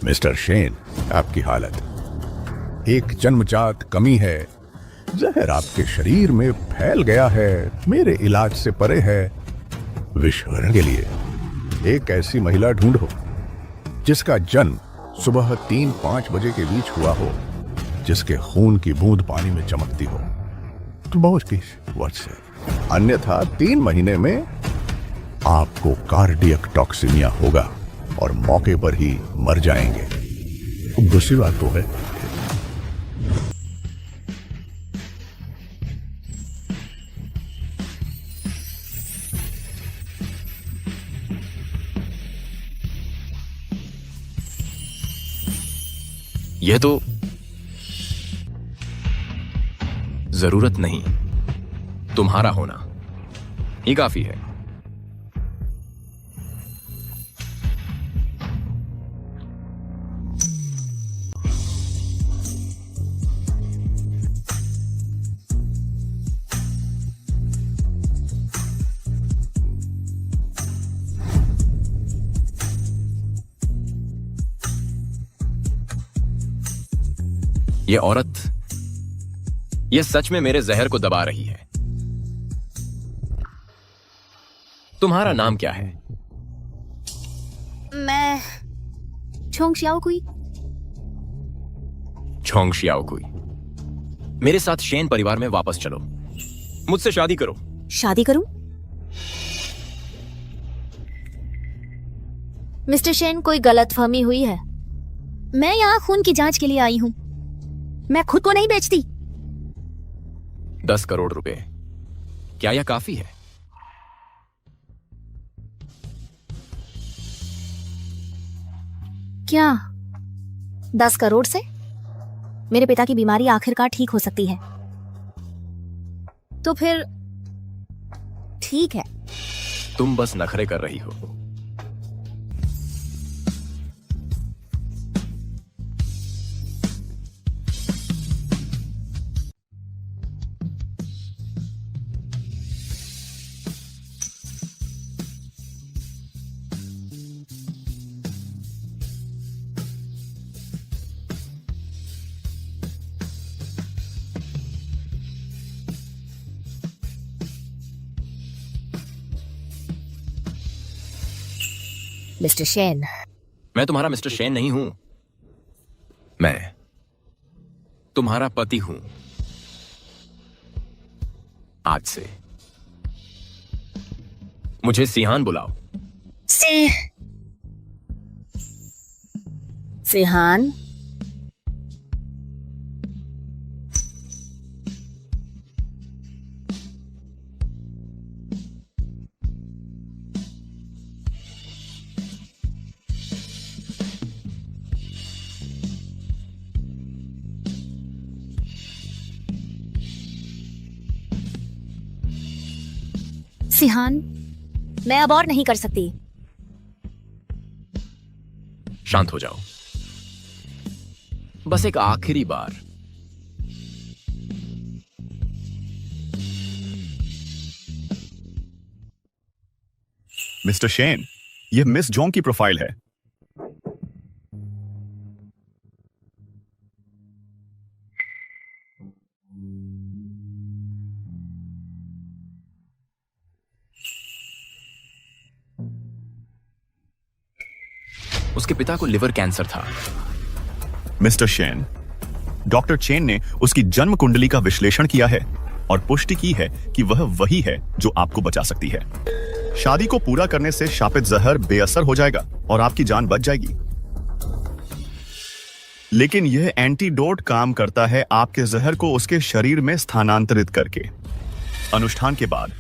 Mister Shane, आपकी हालत एक जन्मजात कमी है। जहर आपके शरीर में फैल गया है, मेरे इलाज से परे है। विश्वभर के लिए एक ऐसी महिला ढूंढो जिसका जन्म सुबह 3-5 बजे के बीच हुआ हो, जिसके खून की बूंद पानी में चमकती हो। तो बहुत की व्हाट्सएप, अन्यथा 3 महीने में आपको कार्डियक टॉक्सिमिया होगा और मौके पर ही मर जाएंगे। दूसरी बात तो है, यह तो जरूरत नहीं, तुम्हारा होना ही काफी है। ये औरत, ये सच में मेरे जहर को दबा रही है। तुम्हारा नाम क्या है? मैं छोंग शियाओकुई। छोंग शियाओकुई। मेरे साथ शेन परिवार में वापस चलो, मुझसे शादी करो। शादी करूं? मिस्टर शेन, कोई गलतफहमी हुई है। मैं यहाँ खून की जांच के लिए आई हूँ, मैं खुद को नहीं बेचती। 10 करोड़ रुपए, क्या यह काफी है? क्या 10 करोड़ से मेरे पिता की बीमारी आखिरकार ठीक हो सकती है? तो फिर ठीक है। तुम बस नखरे कर रही हो। मिस्टर शेन, मैं तुम्हारा मिस्टर शेन नहीं हूं, मैं तुम्हारा पति हूं। आज से मुझे सिहान बुलाओ। सिहान? सिहान, मैं अब और नहीं कर सकती। शांत हो जाओ, बस एक आखिरी बार। मिस्टर शेन, यह मिस जोंग की प्रोफाइल है। उसके पिता को लिवर कैंसर था। मिस्टर शेन, डॉक्टर चेन ने उसकी जन्म कुंडली का विश्लेषण किया है और पुष्टि की है कि वह वही है जो आपको बचा सकती है। शादी को पूरा करने से शापित जहर बेअसर हो जाएगा और आपकी जान बच जाएगी। लेकिन यह एंटीडोट काम करता है आपके जहर को उसके शरीर में स्थानांतरित करके। अनुष्ठान के बाद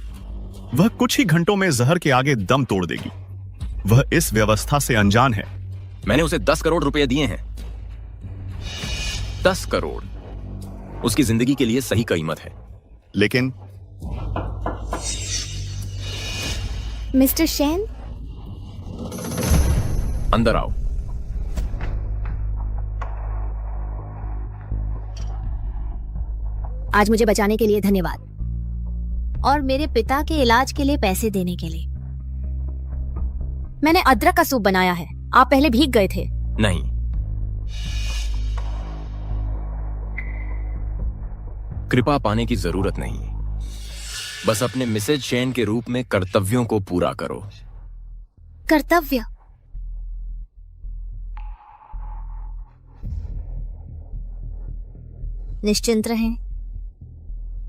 वह कुछ ही घंटों में जहर के आगे दम तोड़ देगी। वह इस व्यवस्था से अनजान है। मैंने उसे 10 करोड़ रुपए दिए हैं। 10 करोड़ उसकी जिंदगी के लिए सही कीमत है। लेकिन मिस्टर शेन, अंदर आओ। आज मुझे बचाने के लिए धन्यवाद और मेरे पिता के इलाज के लिए पैसे देने के लिए। मैंने अदरक का सूप बनाया है, आप पहले भीग गए थे। नहीं, कृपा पाने की जरूरत नहीं, बस अपने मिसेज शेन के रूप में कर्तव्यों को पूरा करो। कर्तव्य? निश्चिंत रहें,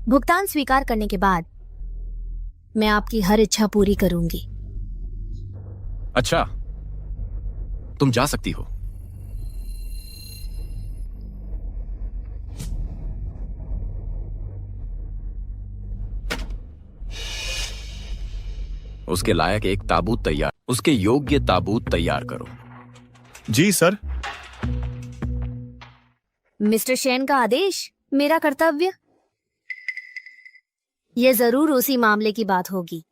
भुगतान स्वीकार करने के बाद मैं आपकी हर इच्छा पूरी करूंगी। अच्छा, तुम जा सकती हो। उसके लायक एक ताबूत तैयार, उसके योग्य ताबूत तैयार करो। जी सर। मिस्टर शेन का आदेश, मेरा कर्तव्य। यह जरूर उसी मामले की बात होगी।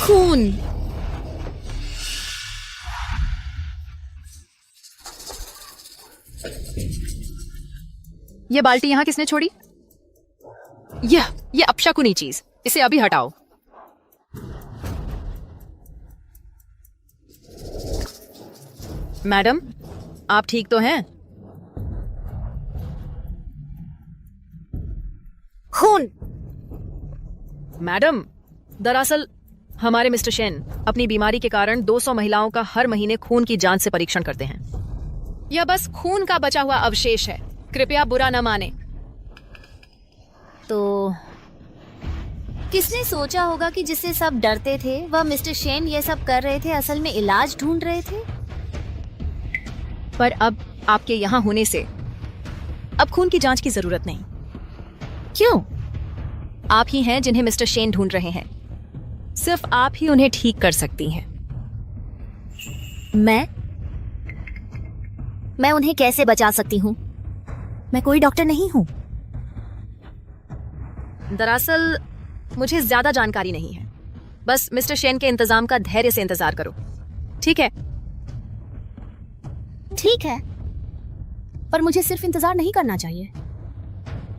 खून। ये बाल्टी यहाँ किसने छोड़ी? ये अपशकुनी चीज, इसे अभी हटाओ। मैडम, आप ठीक तो हैं? खून। मैडम, दरअसल हमारे मिस्टर शेन अपनी बीमारी के कारण 200 महिलाओं का हर महीने खून की जांच से परीक्षण करते हैं। यह बस खून का बचा हुआ अवशेष है, कृपया बुरा न माने। तो किसने सोचा होगा कि जिससे सब डरते थे वह मिस्टर शेन ये सब कर रहे थे, असल में इलाज ढूंढ रहे थे। पर अब आपके यहाँ होने से अब खून की जांच की जरूरत नहीं। क्यों? आप ही हैं जिन्हें मिस्टर शेन ढूंढ रहे हैं। सिर्फ आप ही उन्हें ठीक कर सकती हैं। मैं उन्हें कैसे बचा सकती हूँ? मैं कोई डॉक्टर नहीं हूँ। दरअसल मुझे ज्यादा जानकारी नहीं है, बस मिस्टर शेन के इंतजाम का धैर्य से इंतजार करो, ठीक है? ठीक है, पर मुझे सिर्फ इंतजार नहीं करना चाहिए।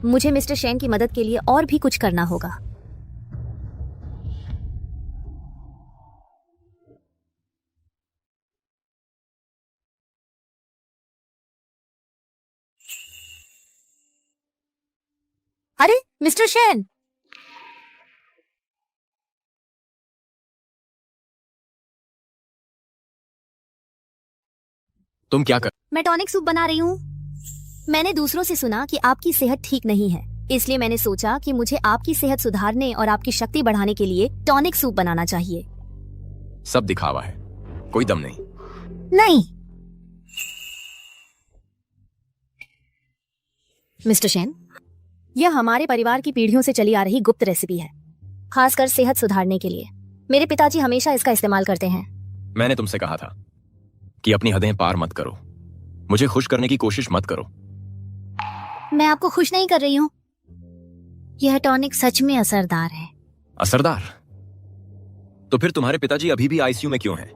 मुझे मिस्टर शेन की मदद के लिए और भी कुछ करना होगा। अरे मिस्टर शेन, तुम क्या कर? मैं टॉनिक सूप बना रही हूँ। मैंने दूसरों से सुना कि आपकी सेहत ठीक नहीं है, इसलिए मैंने सोचा कि मुझे आपकी सेहत सुधारने और आपकी शक्ति बढ़ाने के लिए टॉनिक सूप बनाना चाहिए। सब दिखावा है, कोई दम नहीं। नहीं मिस्टर शेन, यह हमारे परिवार की पीढ़ियों से चली आ रही गुप्त रेसिपी है, खासकर सेहत सुधारने के लिए। मेरे पिताजी हमेशा इसका इस्तेमाल करते हैं। मैंने तुमसे कहा था कि अपनी हदें पार मत करो, मुझे खुश करने की कोशिश मत करो। मैं आपको खुश नहीं कर रही हूँ। यह टॉनिक सच में असरदार है। असरदार? तो फिर तुम्हारे पिताजी अभी भी आईसीयू में क्यों हैं?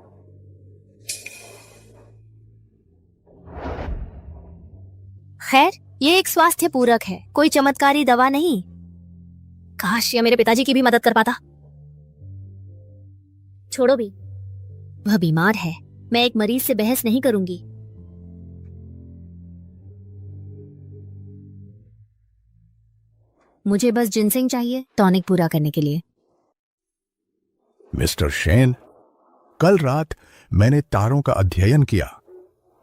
खैर, ये एक स्वास्थ्य पूरक है, कोई चमत्कारी दवा नहीं। काश यह मेरे पिताजी की भी मदद कर पाता। छोड़ो भी, वह बीमार है। मैं एक मरीज से बहस नहीं करूंगी। मुझे बस जिनसेंग चाहिए टॉनिक पूरा करने के लिए। मिस्टर शेन, कल रात मैंने तारों का अध्ययन किया।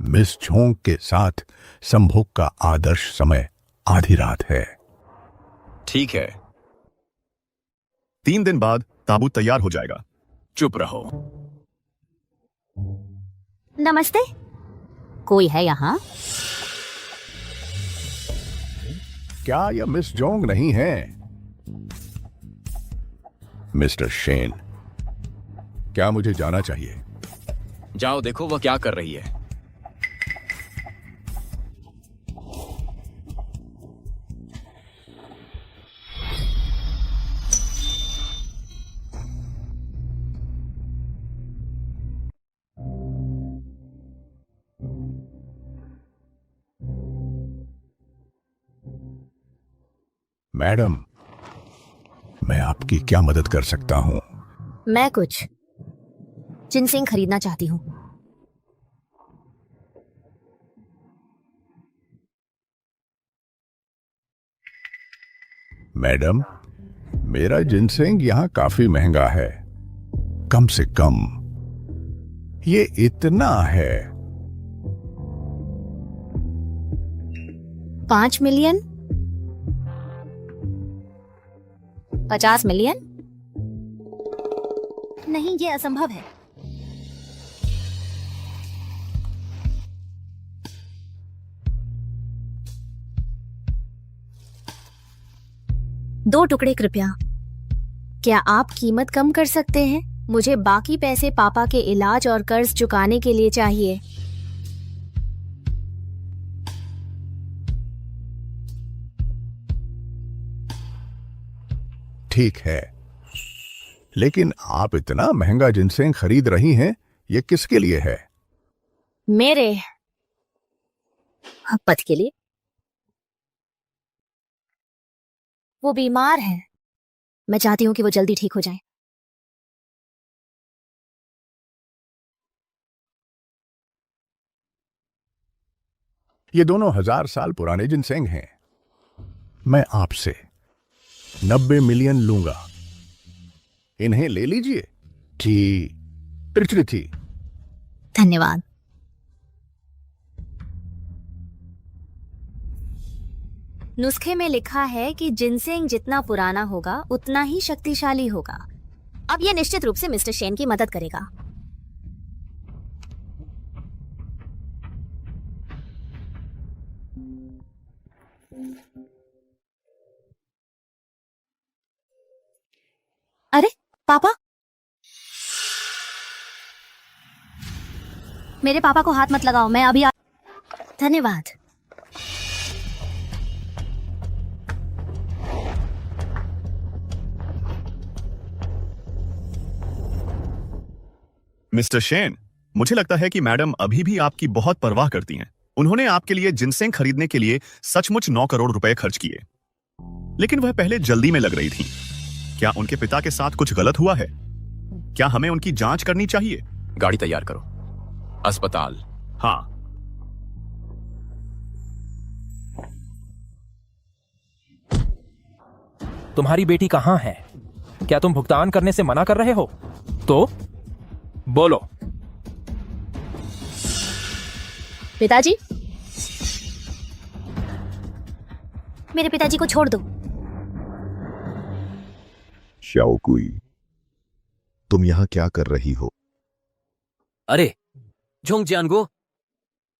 मिस झोंक के साथ संभोग का आदर्श समय आधी रात है। ठीक है, 3 दिन बाद ताबूत तैयार हो जाएगा। चुप रहो। नमस्ते, कोई है यहाँ? क्या यह मिस जोंग नहीं है? मिस्टर शेन, क्या मुझे जाना चाहिए? जाओ देखो वह क्या कर रही है। मैडम, मैं आपकी क्या मदद कर सकता हूं? मैं कुछ जिनसेंग खरीदना चाहती हूँ। मैडम, मेरा जिनसेंग यहाँ काफी महंगा है। कम से कम ये इतना है। 5 मिलियन? 50 मिलियन? नहीं, ये असंभव है। दो टुकड़े कृपया। क्या आप कीमत कम कर सकते हैं? मुझे बाकी पैसे पापा के इलाज और कर्ज चुकाने के लिए चाहिए। ठीक है, लेकिन आप इतना महंगा जिनसेंग खरीद रही हैं, ये किसके लिए है? मेरे पति के लिए। वो बीमार है। मैं चाहती हूँ कि वो जल्दी ठीक हो जाए। ये दोनों 1000 साल पुराने जिनसेंग हैं। मैं आपसे 90 मिलियन लूंगा। इन्हें ले लीजिए। थी। धन्यवाद। नुस्खे में लिखा है कि जिनसेंग जितना पुराना होगा उतना ही शक्तिशाली होगा। अब यह निश्चित रूप से मिस्टर शेन की मदद करेगा। अरे पापा, मेरे पापा को हाथ मत लगाओ, मैं अभी धन्यवाद। मिस्टर शेन, मुझे लगता है कि मैडम अभी भी आपकी बहुत परवाह करती हैं। उन्होंने आपके लिए जिनसेंग खरीदने के लिए सचमुच 9 करोड़ रुपए खर्च किए, लेकिन वह पहले जल्दी में लग रही थी। क्या उनके पिता के साथ कुछ गलत हुआ है? क्या हमें उनकी जांच करनी चाहिए? गाड़ी तैयार करो। अस्पताल। हाँ। तुम्हारी बेटी कहाँ है? क्या तुम भुगतान करने से मना कर रहे हो? तो बोलो। पिताजी, मेरे पिताजी को छोड़ दो। शाओकुई, तुम यहाँ क्या कर रही हो? अरे जोंग जियानगो,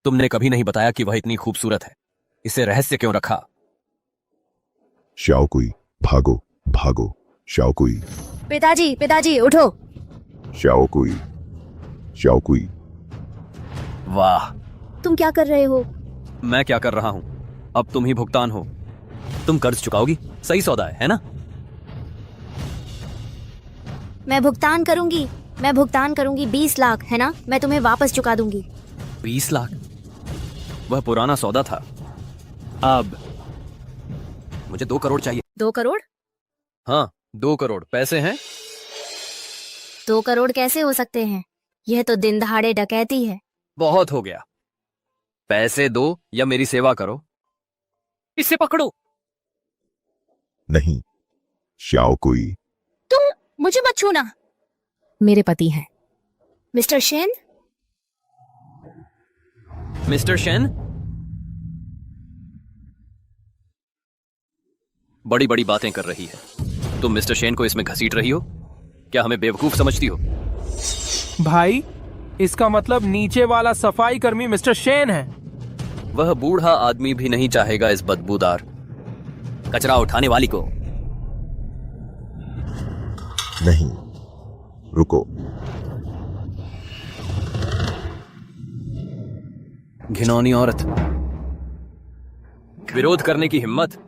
तुमने कभी नहीं बताया कि वह इतनी खूबसूरत है। इसे रहस्य क्यों रखा? शाओकुई, भागो भागो। शाओकुई, पिताजी उठो। शाओकुई, शाओकुई। वाह, तुम क्या कर रहे हो? मैं क्या कर रहा हूं? अब तुम ही भुगतान हो। तुम कर्ज चुकाओगी? सही सौदा है ना? मैं भुगतान करूंगी 20 लाख, है ना? मैं तुम्हें वापस चुका दूंगी। 20 लाख? वह पुराना सौदा था। अब मुझे 2 करोड़ चाहिए। 2 करोड़? हाँ, 2 करोड़ पैसे हैं। 2 करोड़ कैसे हो सकते हैं? यह तो दिन दहाड़े डकैती है। बहुत हो गया। पैसे दो या मेरी सेवा करो। इसे पकड़ो। नहीं, शाओकुई। तुम मुझे मत छूना। मेरे पति हैं मिस्टर शेन। मिस्टर शेन, बड़ी बड़ी बातें कर रही है। तुम मिस्टर शेन को इसमें घसीट रही हो? क्या हमें बेवकूफ समझती हो? भाई, इसका मतलब नीचे वाला सफाई कर्मी मिस्टर शेन है। वह बूढ़ा आदमी भी नहीं चाहेगा इस बदबूदार कचरा उठाने वाली को। नहीं, रुको। घिनौनी औरत, विरोध करने की हिम्मत?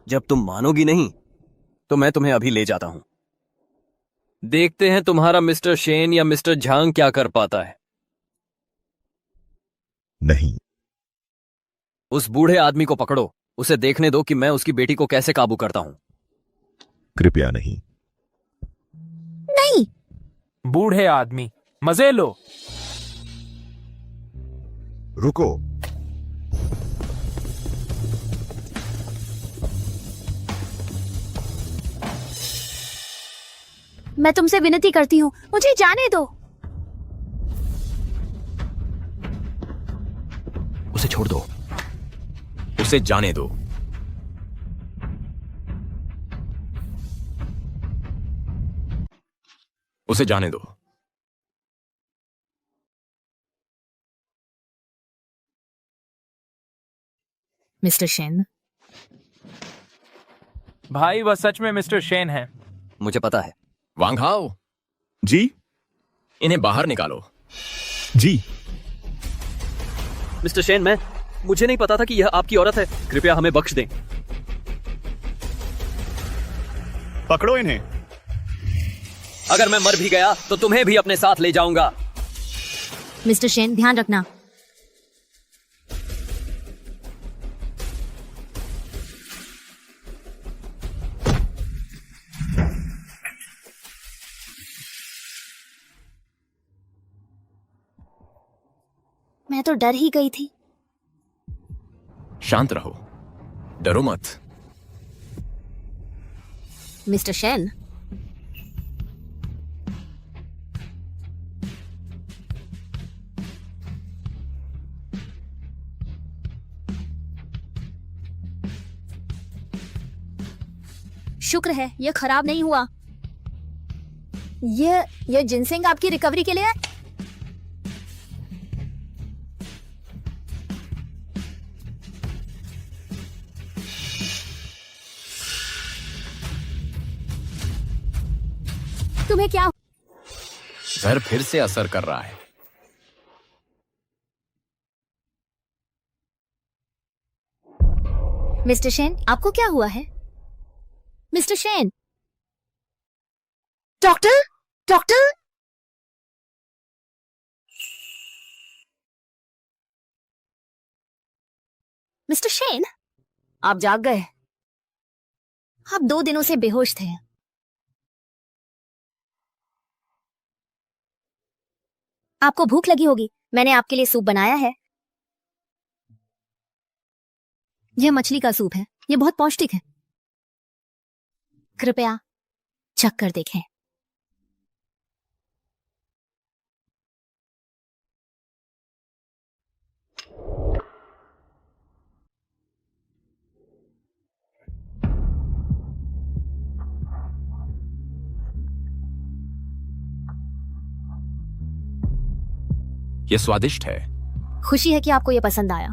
जब तुम मानोगी नहीं तो मैं तुम्हें अभी ले जाता हूं। देखते हैं तुम्हारा मिस्टर शेन या मिस्टर झांग क्या कर पाता है। नहीं। उस बूढ़े आदमी को पकड़ो उसे देखने दो कि मैं उसकी बेटी को कैसे काबू करता हूं। कृपया नहीं। नहीं। बूढ़े आदमी, मजे लो। रुको। मैं तुमसे विनती करती हूँ, मुझे जाने दो। उसे छोड़ दो, उसे जाने दो। उसे जाने दो। मिस्टर शेन, भाई वह सच में मिस्टर शेन है। मुझे पता है। वांग हाओ, जी इन्हें बाहर निकालो। जी। मिस्टर शेन, मुझे नहीं पता था कि यह आपकी औरत है। कृपया हमें बख्श दें। पकड़ो इन्हें। अगर मैं मर भी गया तो तुम्हें भी अपने साथ ले जाऊंगा। मिस्टर शेन, ध्यान रखना। मैं तो डर ही गई थी। शांत रहो, डरो मत। मिस्टर शेन, शुक्र है ये खराब नहीं हुआ। ये जिनसिंग आपकी रिकवरी के लिए है। तुम्हें क्या? जहर फिर से असर कर रहा है। मिस्टर शेन, आपको क्या हुआ है? Mister Shane. Doctor, doctor. Mister Shane, आप जाग गए। आप 2 दिनों से बेहोश थे। आपको भूख लगी होगी, मैंने आपके लिए सूप बनाया है। यह मछली का सूप है, यह बहुत पौष्टिक है। कृपया चख कर देखें। यह स्वादिष्ट है। खुशी है कि आपको यह पसंद आया।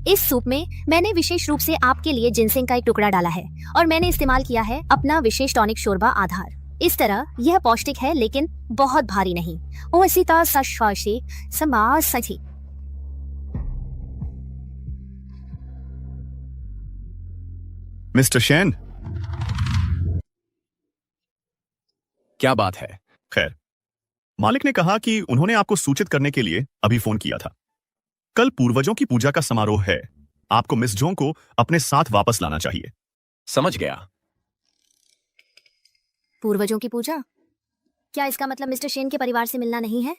इस सूप में मैंने विशेष रूप से आपके लिए जिनसिंग का एक टुकड़ा डाला है और मैंने इस्तेमाल किया है अपना विशेष टॉनिक शोरबा आधार। इस तरह यह पौष्टिक है लेकिन बहुत भारी नहीं। ओसिता सश्वाशी समाज सची। Mister Shane. क्या बात है? खैर, मालिक ने कहा कि उन्होंने आपको सूचित करने के लिए अभी फोन किया था। कल पूर्वजों की पूजा का समारोह है। आपको मिस जोंग को अपने साथ वापस लाना चाहिए। समझ गया। पूर्वजों की पूजा? क्या इसका मतलब मिस्टर शेन के परिवार से मिलना नहीं है?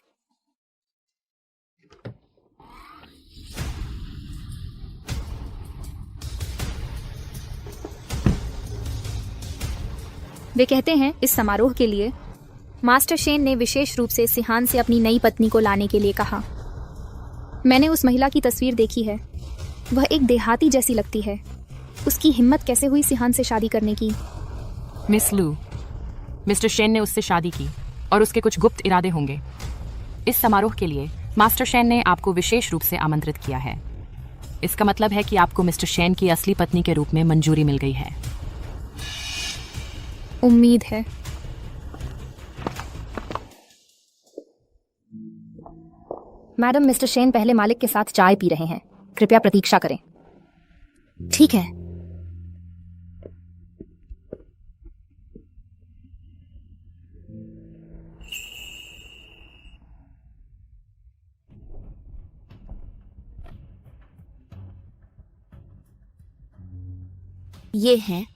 वे कहते हैं इस समारोह के लिए मास्टर शेन ने विशेष रूप से सिहान से अपनी नई पत्नी को लाने के लिए कहा। मैंने उस महिला की तस्वीर देखी है। वह एक देहाती जैसी लगती है। उसकी हिम्मत कैसे हुई सिहान से शादी करने की? मिस लू, मिस्टर शेन ने उससे शादी की और उसके कुछ गुप्त इरादे होंगे। इस समारोह के लिए मास्टर शेन ने आपको विशेष रूप से आमंत्रित किया है। इसका मतलब है कि आपको मिस्टर शेन की असली पत्नी के रूप में मंजूरी मिल गई है। उम्मीद है। मैडम, मिस्टर शेन पहले मालिक के साथ चाय पी रहे हैं। कृपया प्रतीक्षा करें। ठीक है। ये हैं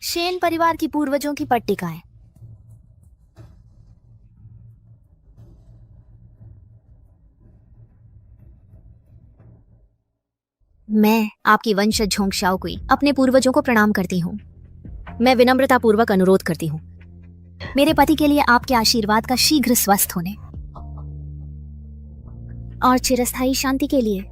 शेन परिवार की पूर्वजों की पट्टिकाएं। मैं आपकी वंशज झोंग शाओकुई अपने पूर्वजों को प्रणाम करती हूँ। मैं विनम्रता पूर्वक अनुरोध करती हूँ मेरे पति के लिए आपके आशीर्वाद का शीघ्र स्वस्थ होने और चिरस्थायी शांति के लिए।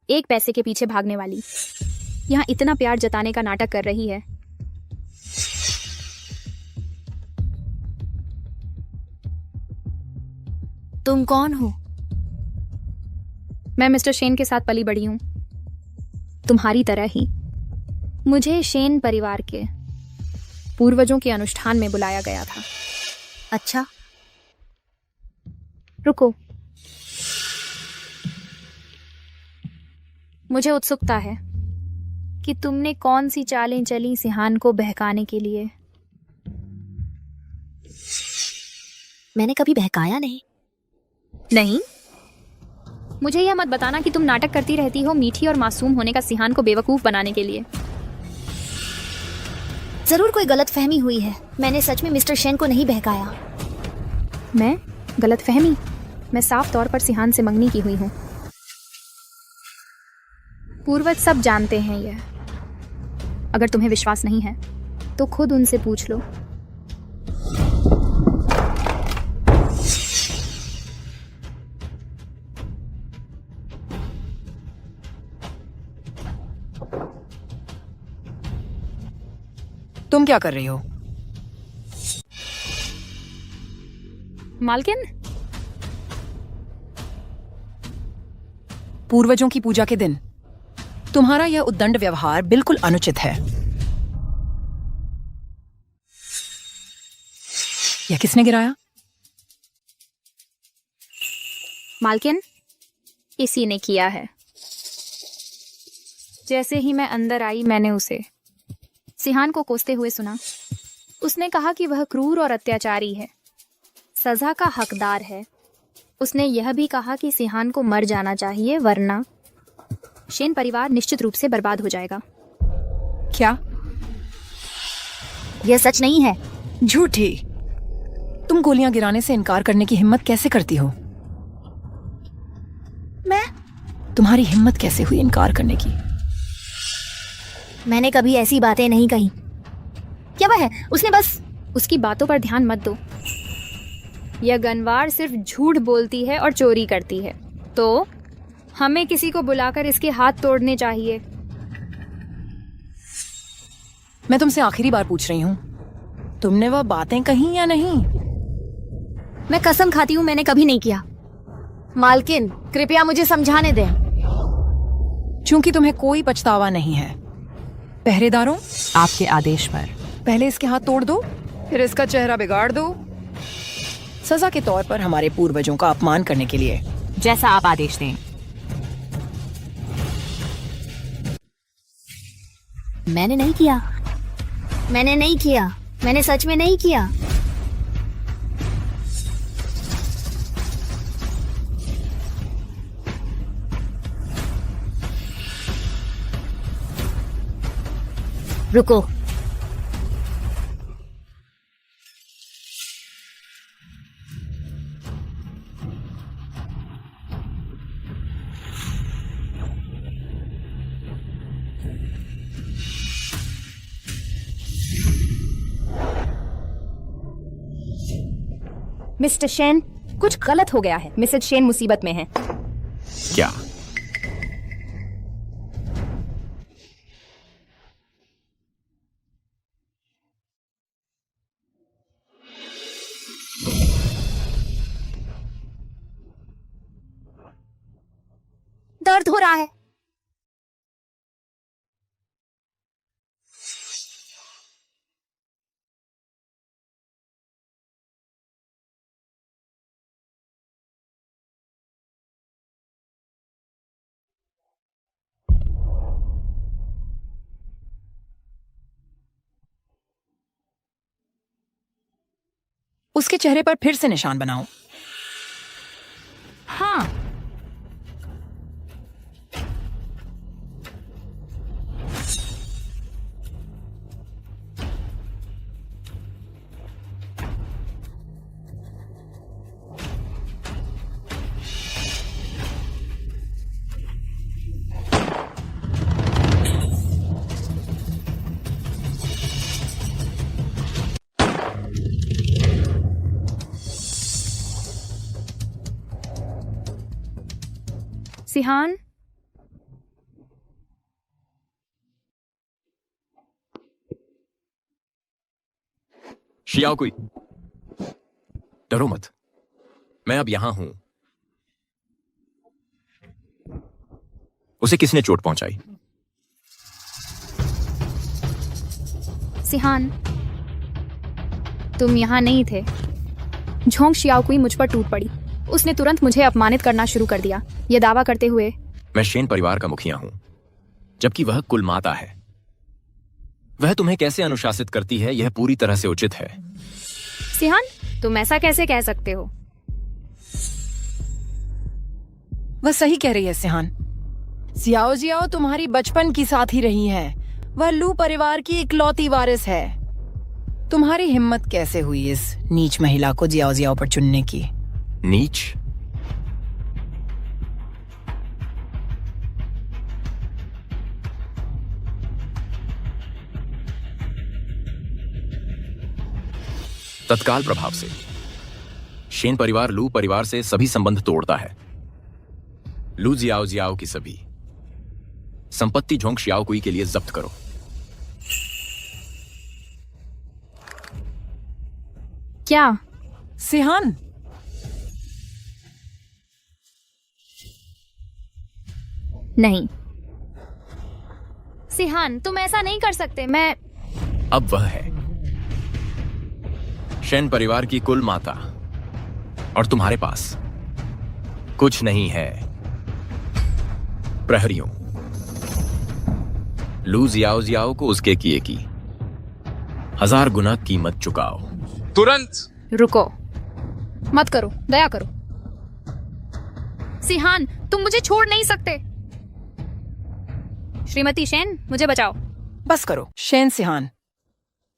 एक पैसे के पीछे भागने वाली यहाँ इतना प्यार जताने का नाटक कर रही है। तुम कौन हो? मैं मिस्टर शेन के साथ पली बड़ी हूँ, तुम्हारी तरह ही। मुझे शेन परिवार के पूर्वजों के अनुष्ठान में बुलाया गया था। अच्छा, रुको, मुझे उत्सुकता है कि तुमने कौन सी चालें चली सिहान को बहकाने के लिए। मैंने कभी बहकाया नहीं। नहीं, मुझे यह मत बताना कि तुम नाटक करती रहती हो मीठी और मासूम होने का सिहान को बेवकूफ बनाने के लिए। जरूर कोई गलतफहमी हुई है। मैंने सच में मिस्टर शेन को नहीं बहकाया। मैं गलतफहमी? मैं साफ तौर पर सिहान से मंगनी की हुई हूँ। पूर्वज सब जानते हैं यह। अगर तुम्हें विश्वास नहीं है तो खुद उनसे पूछ लो। तुम क्या कर रही हो? मालकिन, पूर्वजों की पूजा के दिन तुम्हारा यह उद्दंड व्यवहार बिल्कुल अनुचित है। यह किसने गिराया? मालकिन, इसी ने किया है। जैसे ही मैं अंदर आई मैंने उसे सिहान को कोसते हुए सुना। उसने कहा कि वह क्रूर और अत्याचारी है, सजा का हकदार है। उसने यह भी कहा कि सिहान को मर जाना चाहिए वरना शेन परिवार निश्चित रूप से बर्बाद हो जाएगा। क्या? यह सच नहीं है। झूठी। तुम गोलियां गिराने से इनकार करने की हिम्मत कैसे करती हो? तुम्हारी हिम्मत कैसे हुई इनकार करने की? मैंने कभी ऐसी बातें नहीं कही। क्या वह है? उसने बस। उसकी बातों पर ध्यान मत दो। यह गनवार सिर्फ झूठ बोलती है और चोरी करती है, तो हमें किसी को बुलाकर इसके हाथ तोड़ने चाहिए। मैं तुमसे आखिरी बार पूछ रही हूँ, तुमने वह बातें कही या नहीं? मैं कसम खाती हूँ मैंने कभी नहीं किया। मालकिन, कृपया मुझे समझाने दें। चूंकि तुम्हें कोई पछतावा नहीं है, पहरेदारों, आपके आदेश पर पहले इसके हाथ तोड़ दो, फिर इसका चेहरा बिगाड़ दो, सजा के तौर पर हमारे पूर्वजों का अपमान करने के लिए। जैसा आप आदेश दें। मैंने नहीं किया। मैंने नहीं किया। मैंने सच में नहीं किया। रुको। मिस्टर शेन, कुछ गलत हो गया है। मिसेज शेन मुसीबत में है। क्या? दर्द हो रहा है। उसके चेहरे पर फिर से निशान बनाओ। हाँ। सिहान, शियाओ कुई, डरो मत, मैं अब यहां हूं। उसे किसने चोट पहुंचाई? सिहान, तुम यहाँ नहीं थे। झोंक शियाओकुई मुझ पर टूट पड़ी। उसने तुरंत मुझे अपमानित करना शुरू कर दिया, यह दावा करते हुए मैं शेन परिवार का मुखिया हूं, जबकि वह कुल माता है। वह तुम्हें कैसे अनुशासित करती है, यह पूरी तरह से उचित है। सिहान, तुम ऐसा कैसे कह सकते हो? वह सही कह रही है सिहान। सियाओ जियाओ तुम्हारी बचपन की साथी रही है। वह लू परिवार की इकलौती वारिस है। तुम्हारी हिम्मत कैसे हुई इस नीच महिला को जियाओ जियाओ पर चुनने की? नीच? तत्काल प्रभाव से शेन परिवार लू परिवार से सभी संबंध तोड़ता है। लू जियाओ जियाओ की सभी संपत्ति झोंक शियाओ कुई के लिए जब्त करो। क्या? सिहान, नहीं सिहान, तुम ऐसा नहीं कर सकते। मैं अब वह है शेन परिवार की कुल माता, और तुम्हारे पास कुछ नहीं है। प्रहरियों, लू जियाओ जियाओ को उसके किए की 1000 गुना कीमत चुकाओ। तुरंत रुको, मत करो, दया करो। सिहान, तुम मुझे छोड़ नहीं सकते। श्रीमती शेन, मुझे बचाओ। बस करो शेन सिहान।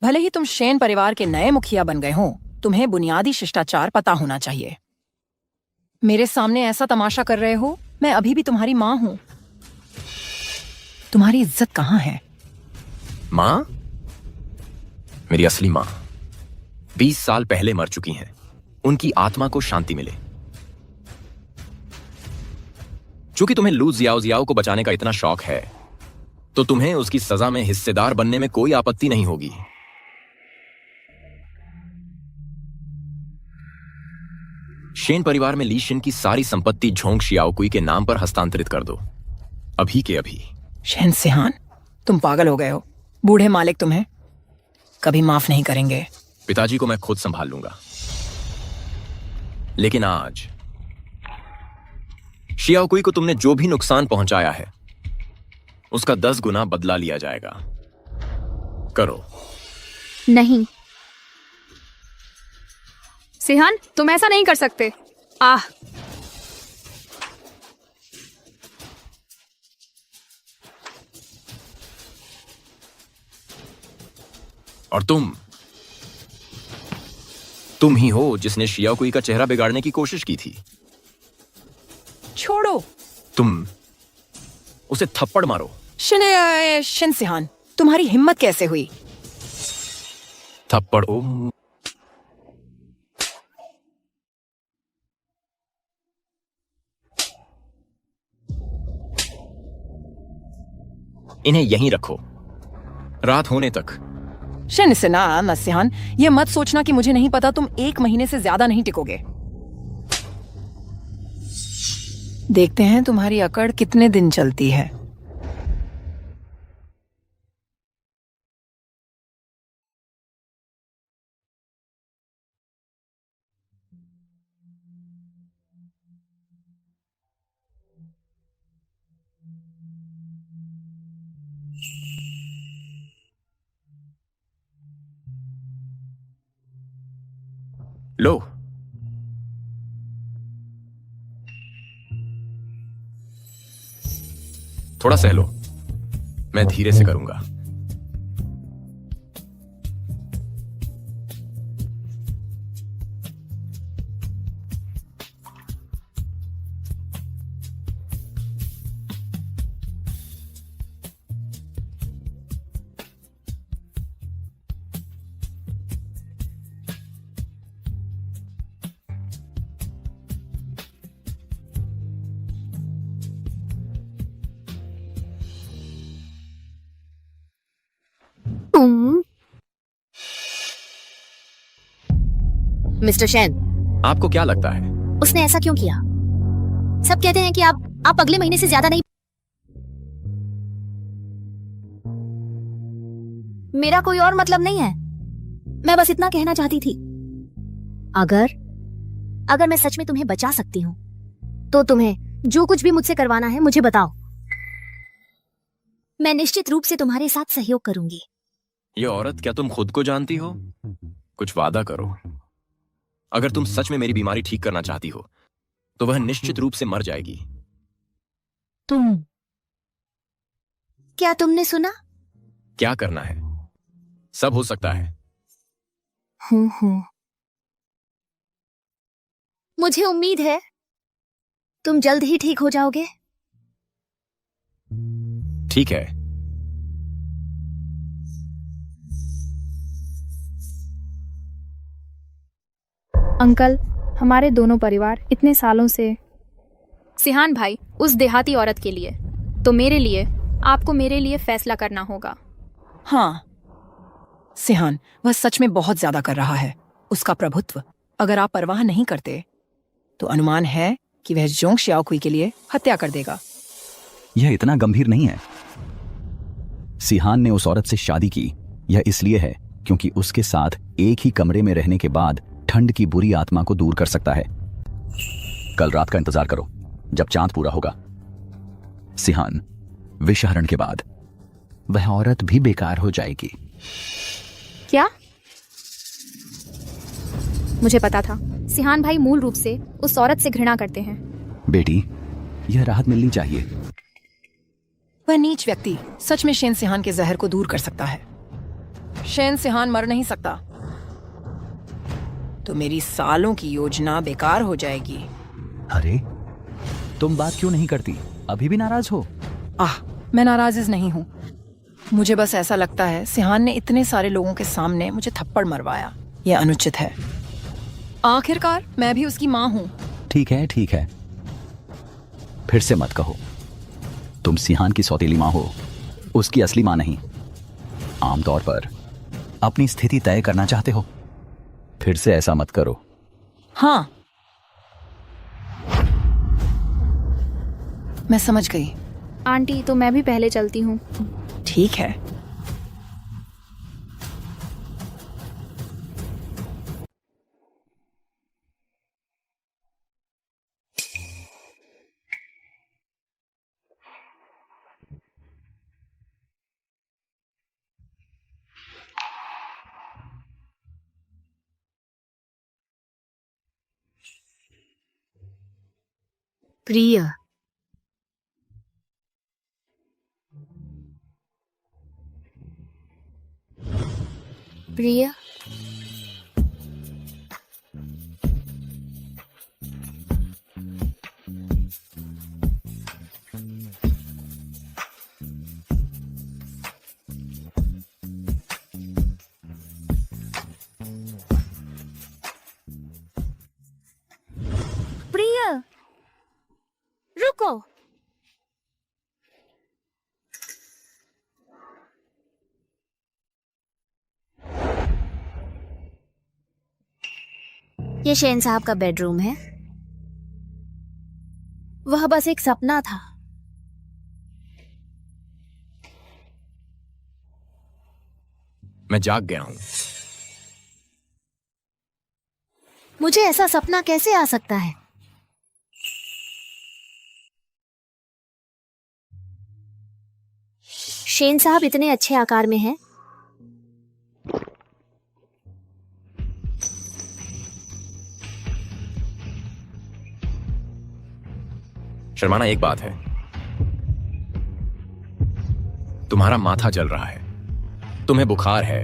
भले ही तुम शेन परिवार के नए मुखिया बन गए हो, तुम्हें बुनियादी शिष्टाचार पता होना चाहिए। मेरे सामने ऐसा तमाशा कर रहे हो? मैं अभी भी तुम्हारी माँ हूं। तुम्हारी इज्जत कहाँ है? मां? मेरी असली मां 20 साल पहले मर चुकी हैं। उनकी आत्मा को शांति मिले। चूंकि तुम्हें लू जियाओ जियाओ को बचाने का इतना शौक है, तो तुम्हें उसकी सजा में हिस्सेदार बनने में कोई आपत्ति नहीं होगी। शेन परिवार में ली शिन की सारी संपत्ति झोंक शियाओकुई के नाम पर हस्तांतरित कर दो, अभी के अभी। शेन सिहान, तुम पागल हो गए हो। बूढ़े मालिक तुम्हें कभी माफ नहीं करेंगे। पिताजी को मैं खुद संभाल लूंगा, लेकिन आज शियाओकुई को तुमने जो भी नुकसान पहुंचाया है, उसका 10 गुना बदला लिया जाएगा। करो। नहीं सिहान, तुम ऐसा नहीं कर सकते। आह, और तुम ही हो जिसने शियाओकुई का चेहरा बिगाड़ने की कोशिश की थी। छोड़ो। तुम उसे थप्पड़ मारो। शेन सिहान, तुम्हारी हिम्मत कैसे हुई? थप्पड़ इन्हें यहीं रखो, रात होने तक। शेन सिहान, ये मत सोचना कि मुझे नहीं पता तुम 1 महीने से ज्यादा नहीं टिकोगे। देखते हैं तुम्हारी अकड़ कितने दिन चलती है। लो। थोड़ा सह लो, मैं धीरे से करूंगा। मिस्टर शेन, आपको क्या लगता है? उसने ऐसा क्यों किया? सब कहते हैं कि आप अगले महीने से ज्यादा नहीं। मेरा कोई और मतलब नहीं है, मैं बस इतना कहना चाहती थी। अगर मैं सच में तुम्हें बचा सकती हूँ तो तुम्हें जो कुछ भी मुझसे करवाना है मुझे बताओ। मैं निश्चित रूप से तुम्हारे साथ सहयोग करूंगी। ये औरत, क्या तुम खुद को जानती हो? कुछ वादा करो। अगर तुम सच में मेरी बीमारी ठीक करना चाहती हो तो वह निश्चित रूप से मर जाएगी। क्या तुमने सुना? क्या करना है? सब हो सकता है। मुझे उम्मीद है तुम जल्द ही ठीक हो जाओगे। ठीक है। अंकल, हमारे दोनों परिवार इतने सालों से। सिहान भाई, उस देहाती औरत के लिए तो मेरे लिए, आपको मेरे लिए फैसला करना होगा। हाँ सिहान, वह सच में बहुत ज्यादा कर रहा है। उसका प्रभुत्व अगर आप परवाह नहीं करते तो अनुमान है कि वह जोंग श्याओकुई के लिए हत्या कर देगा। यह इतना गंभीर नहीं है। सिहान ने उस औरत से शादी की, यह इसलिए है क्योंकि उसके साथ एक ही कमरे में रहने के बाद ठंड की बुरी आत्मा को दूर कर सकता है। कल रात का इंतजार करो, जब चांद पूरा होगा। सिहान, विषहरण के बाद वह औरत भी बेकार हो जाएगी। क्या? मुझे पता था। सिहान भाई मूल रूप से उस औरत से घृणा करते हैं। बेटी, यह राहत मिलनी चाहिए। वह नीच व्यक्ति सच में शेन सिहान के जहर को दूर कर सकता है। शेन सिहान मर नहीं सकता तो मेरी सालों की योजना बेकार हो जाएगी। अरे, तुम बात क्यों नहीं करती? अभी भी नाराज हो? मैं नाराज नहीं हूँ। मुझे बस ऐसा लगता है सिहान ने इतने सारे लोगों के सामने मुझे थप्पड़ मरवाया। यह अनुचित है। आखिरकार मैं भी उसकी माँ हूँ। ठीक है, फिर से मत कहो। तुम सिहान की सौतेली माँ हो, उसकी असली माँ नहीं। आमतौर पर अपनी स्थिति तय करना चाहते हो। फिर से ऐसा मत करो। हाँ, मैं समझ गई। आंटी, तो मैं भी पहले चलती हूँ। ठीक है। प्रिय, प्रिय, प्रिय, रुको। ये शेन साहब का बेडरूम है। वह बस एक सपना था। मैं जाग गया हूं। मुझे ऐसा सपना कैसे आ सकता है? शेन साहब इतने अच्छे आकार में हैं। शर्माना एक बात है, तुम्हारा माथा जल रहा है, तुम्हें बुखार है।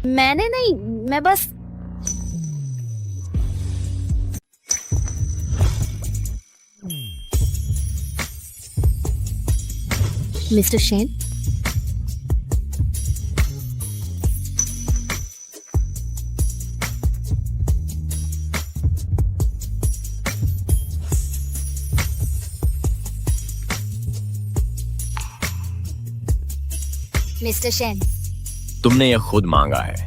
मैंने नहीं, मैं बस मिस्टर शेन, मिस्टर शेन, तुमने यह खुद मांगा है।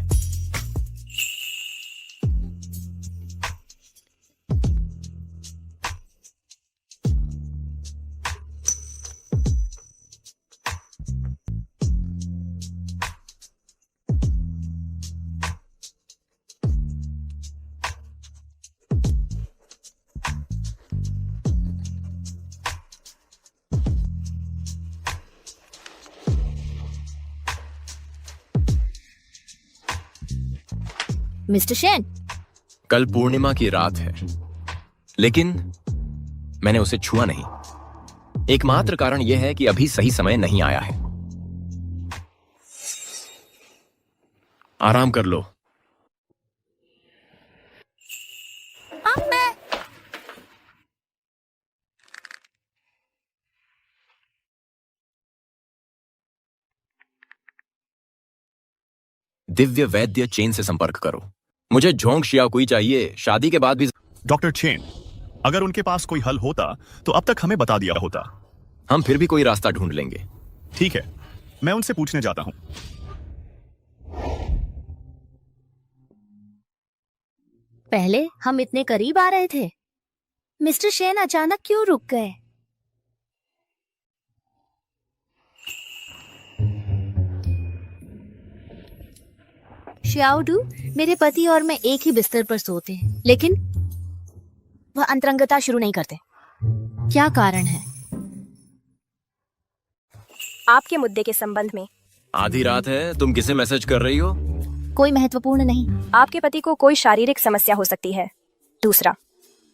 मिस्टर शेन, कल पूर्णिमा की रात है, लेकिन मैंने उसे छुआ नहीं। एकमात्र कारण यह है कि अभी सही समय नहीं आया है। आराम कर लो। दिव्य वैद्य चेन से संपर्क करो। मुझे झोंग शियाकुई चाहिए। शादी के बाद भी। डॉक्टर चेन, अगर उनके पास कोई हल होता तो अब तक हमें बता दिया होता। हम फिर भी कोई रास्ता ढूंढ लेंगे। ठीक है, मैं उनसे पूछने जाता हूं। पहले हम इतने करीब आ रहे थे, मिस्टर शेन अचानक क्यों रुक गए? श्याओडू, मेरे पति और मैं एक ही बिस्तर पर सोते हैं, लेकिन वह अंतरंगता शुरू नहीं करते। क्या कारण है? आपके मुद्दे के संबंध में। आधी रात है, तुम किसे मैसेज कर रही हो? कोई महत्वपूर्ण नहीं। आपके पति को कोई शारीरिक समस्या हो सकती है। दूसरा,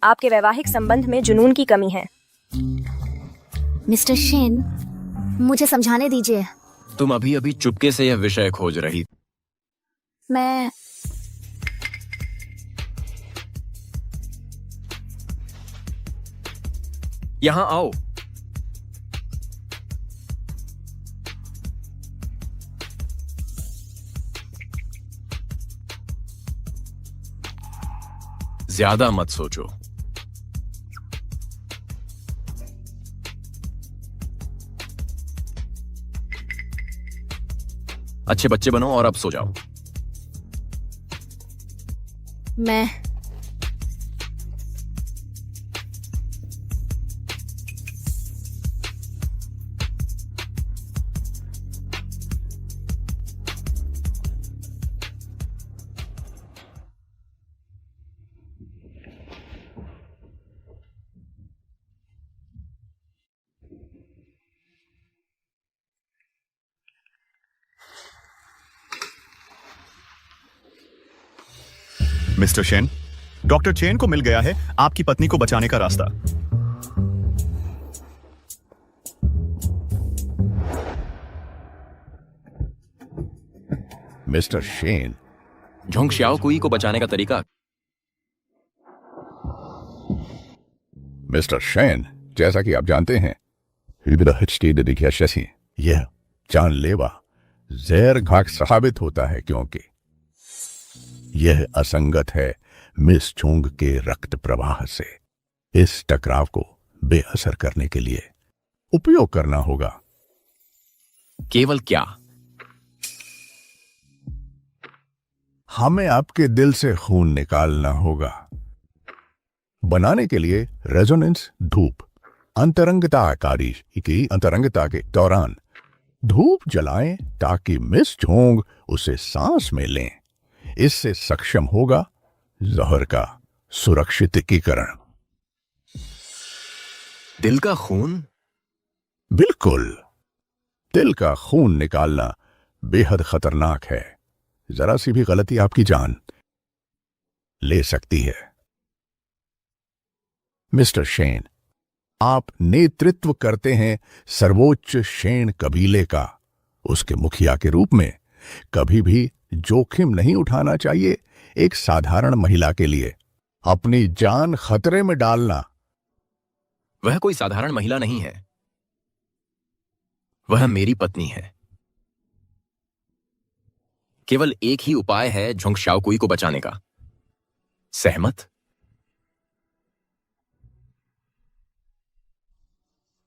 आपके वैवाहिक संबंध में जुनून की कमी है। मिस्टर शेन, मुझे समझाने दीजिए। तुम अभी अभी चुपके से यह विषय खोज रही। मैं यहां आओ। ज्यादा मत सोचो। अच्छे बच्चे बनो और अब सो जाओ। मैं मिस्टर शेन, डॉक्टर चेन को मिल गया है आपकी पत्नी को बचाने का रास्ता। मिस्टर शेन, झोंग शियाओकुई को बचाने का तरीका। मिस्टर शेन, जैसा कि आप जानते हैं, यह जानलेवा जहर घाक साबित होता है, क्योंकि यह असंगत है मिस चोंग के रक्त प्रवाह से। इस टकराव को बेअसर करने के लिए उपयोग करना होगा। केवल क्या? हमें आपके दिल से खून निकालना होगा। बनाने के लिए रेजोनेंस धूप अंतरंगताकारी की अंतरंगता के दौरान धूप जलाएं ताकि मिस चोंग उसे सांस में लें। इससे सक्षम होगा जहर का सुरक्षितीकरण। दिल का खून? बिल्कुल। दिल का खून निकालना बेहद खतरनाक है। जरा सी भी गलती आपकी जान ले सकती है। मिस्टर शेन, आप नेतृत्व करते हैं सर्वोच्च शेन कबीले का। उसके मुखिया के रूप में कभी भी जोखिम नहीं उठाना चाहिए एक साधारण महिला के लिए। अपनी जान खतरे में डालना। वह कोई साधारण महिला नहीं है, वह मेरी पत्नी है। केवल एक ही उपाय है झोंग शाओकुई को बचाने का। सहमत?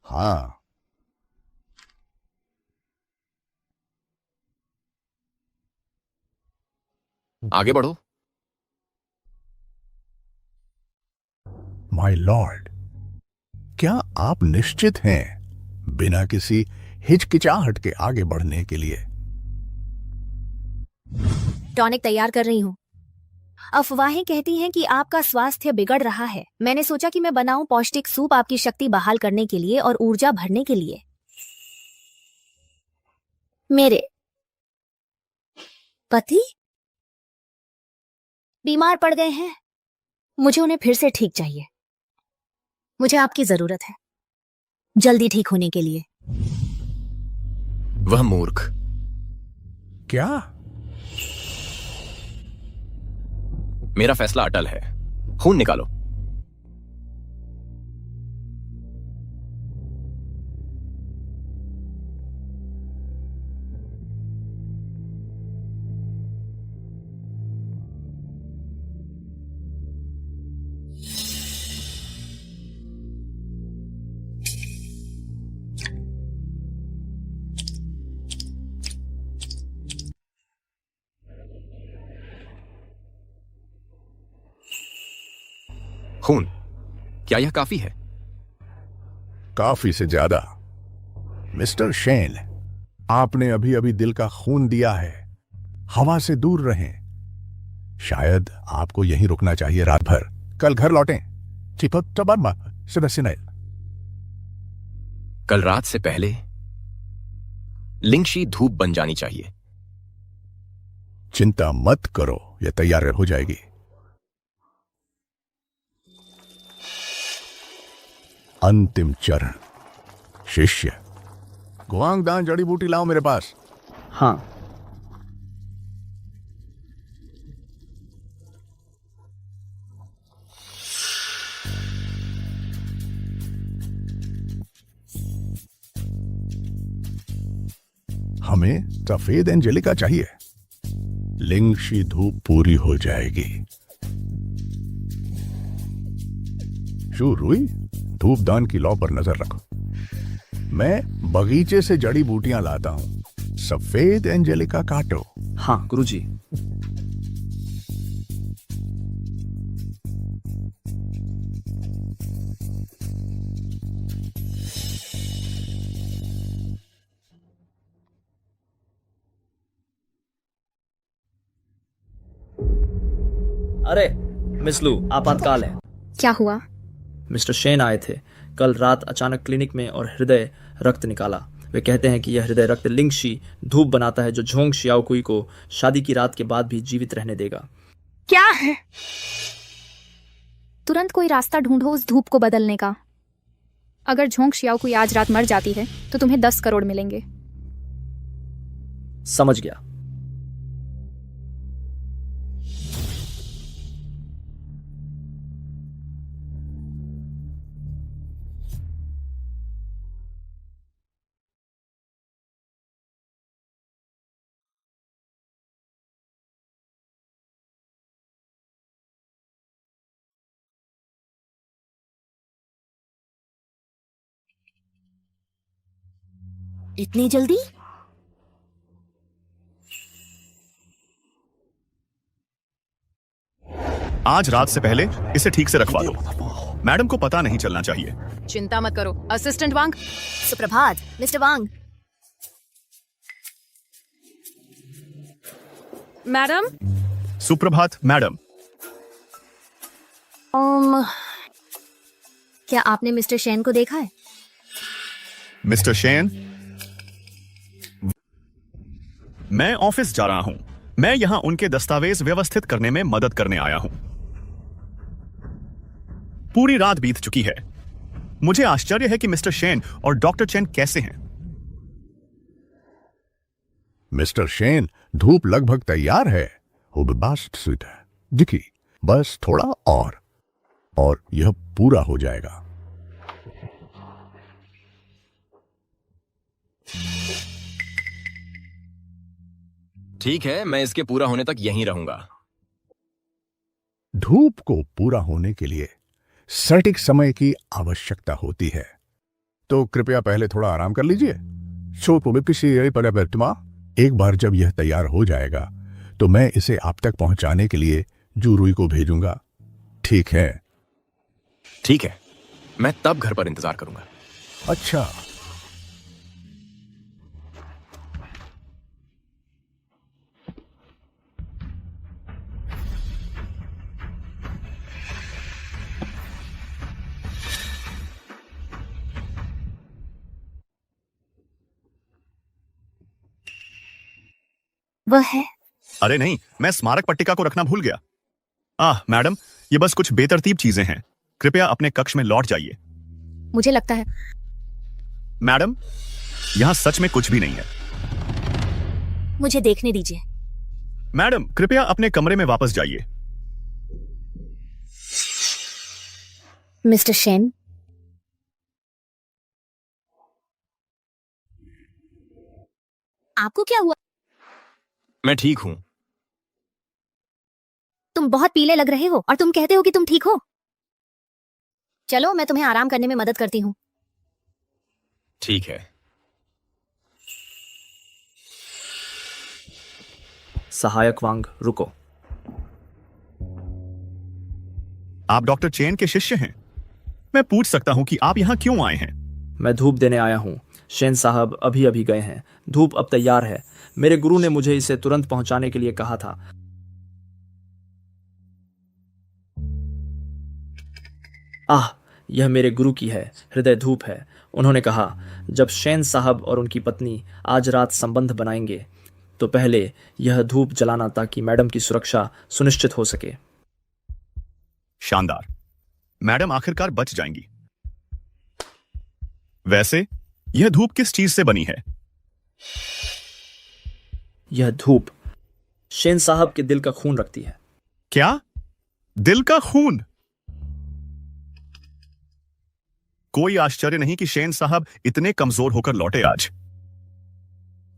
हाँ। आगे बढ़ो। माय लॉर्ड, क्या आप निश्चित हैं बिना किसी हिचकिचाहट के आगे बढ़ने के लिए? टॉनिक तैयार कर रही हूँ। अफवाहें कहती हैं कि आपका स्वास्थ्य बिगड़ रहा है। मैंने सोचा कि मैं बनाऊं पौष्टिक सूप आपकी शक्ति बहाल करने के लिए और ऊर्जा भरने के लिए। मेरे पति बीमार पड़ गए हैं, मुझे उन्हें फिर से ठीक चाहिए। मुझे आपकी जरूरत है जल्दी ठीक होने के लिए। वह मूर्ख। क्या? मेरा फैसला अटल है। खून निकालो। खून, क्या यह काफी है? काफी से ज्यादा। मिस्टर शेन, आपने अभी अभी दिल का खून दिया है। हवा से दूर रहें। शायद आपको यहीं रुकना चाहिए रात भर। कल घर लौटें। कल रात से पहले लिंगशी धूप बन जानी चाहिए। चिंता मत करो, यह तैयार हो जाएगी। अंतिम चरण। शिष्य, गुआंगदान जड़ी बूटी लाओ मेरे पास। हाँ। हमें सफेद एंजेलिका चाहिए। लिंगशी धूप पूरी हो जाएगी। शू रुई, धूपदान की लौ पर नजर रखो। मैं बगीचे से जड़ी बूटियां लाता हूं। सफेद एंजेलिका काटो। हाँ गुरुजी। अरे मिस लू, आपातकाल है। क्या हुआ? मिस्टर शेन आए थे कल रात अचानक क्लिनिक में और हृदय रक्त निकाला। वे कहते हैं कि यह हृदय रक्त लिंगशी धूप बनाता है जो झोंग शाओकुई को शादी की रात के बाद भी जीवित रहने देगा। क्या है? तुरंत कोई रास्ता ढूंढो उस धूप को बदलने का। अगर झोंग शाओकुई आज रात मर जाती है तो तुम्हें 10 करोड़ मिलेंगे। समझ गया। इतनी जल्दी? आज रात से पहले इसे ठीक से रखवा दो। मैडम को पता नहीं चलना चाहिए। चिंता मत करो असिस्टेंट वांग। सुप्रभात मिस्टर वांग। मैडम। सुप्रभात मैडम। क्या आपने मिस्टर शेन को देखा है? मिस्टर शेन, मैं ऑफिस जा रहा हूं। मैं यहां उनके दस्तावेज व्यवस्थित करने में मदद करने आया हूं। पूरी रात बीत चुकी है। मुझे आश्चर्य है कि मिस्टर शेन और डॉक्टर चेन कैसे हैं। मिस्टर शेन, धूप लगभग तैयार है। वो बास्ट स्वीट है दिखी, बस थोड़ा और यह पूरा हो जाएगा। ठीक है, मैं इसके पूरा होने तक यहीं रहूंगा। धूप को पूरा होने के लिए सटीक समय की आवश्यकता होती है, तो कृपया पहले थोड़ा आराम कर लीजिए। एक बार जब यह तैयार हो जाएगा तो मैं इसे आप तक पहुंचाने के लिए जूरुई को भेजूंगा। ठीक है? ठीक है, मैं तब घर पर इंतजार करूंगा। अच्छा। वह है। अरे नहीं, मैं स्मारक पट्टिका को रखना भूल गया। मैडम, ये बस कुछ बेतरतीब चीजें हैं। कृपया अपने कक्ष में लौट जाइए। मुझे लगता है। मैडम, यहां सच में कुछ भी नहीं है। मुझे देखने दीजिए। मैडम, कृपया अपने कमरे में वापस जाइए। मिस्टर शेन, आपको क्या हुआ? मैं ठीक हूं। तुम बहुत पीले लग रहे हो और तुम कहते हो कि तुम ठीक हो। चलो, मैं तुम्हें आराम करने में मदद करती हूँ। ठीक है। सहायक वांग, रुको। आप डॉक्टर चेन के शिष्य हैं। मैं पूछ सकता हूं कि आप यहां क्यों आए हैं? मैं धूप देने आया हूं। शेन साहब अभी अभी गए हैं। धूप अब तैयार है। मेरे गुरु ने मुझे इसे तुरंत पहुंचाने के लिए कहा था। यह मेरे गुरु की है, हृदय धूप है। उन्होंने कहा, जब शेन साहब और उनकी पत्नी आज रात संबंध बनाएंगे तो पहले यह धूप जलाना, ताकि मैडम की सुरक्षा सुनिश्चित हो सके। शानदार। मैडम आखिरकार बच जाएंगी। वैसे यह धूप किस चीज से बनी है? यह धूप शेन साहब के दिल का खून रखती है। क्या? दिल का खून? कोई आश्चर्य नहीं कि शेन साहब इतने कमजोर होकर लौटे आज।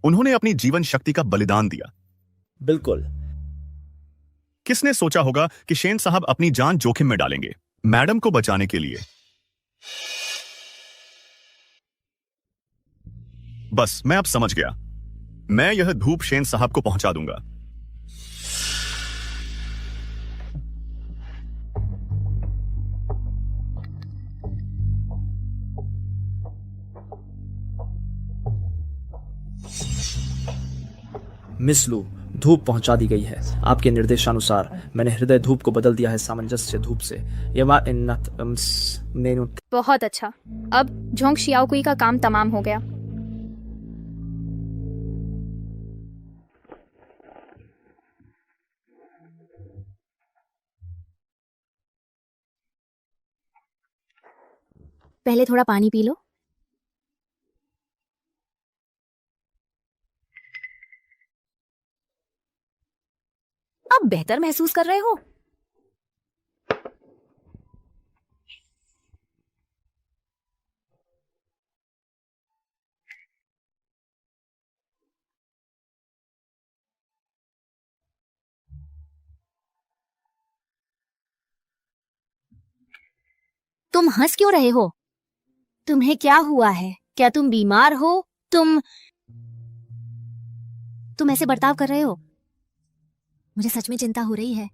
उन्होंने अपनी जीवन शक्ति का बलिदान दिया। बिल्कुल। किसने सोचा होगा कि शेन साहब अपनी जान जोखिम में डालेंगे मैडम को बचाने के लिए? बस मैं अब समझ गया। मैं यह धूप शेन साहब को पहुंचा दूंगा। मिस लू, धूप पहुंचा दी गई है। आपके निर्देशानुसार मैंने हृदय धूप को बदल दिया है सामंजस्य धूप से। बहुत अच्छा। अब झोंग शियाओकुई का काम तमाम हो गया। पहले थोड़ा पानी पी लो। अब बेहतर महसूस कर रहे हो? तुम हंस क्यों रहे हो? तुम्हें क्या हुआ है? क्या तुम बीमार हो? तुम ऐसे बर्ताव कर रहे हो? मुझे सच में चिंता हो रही है।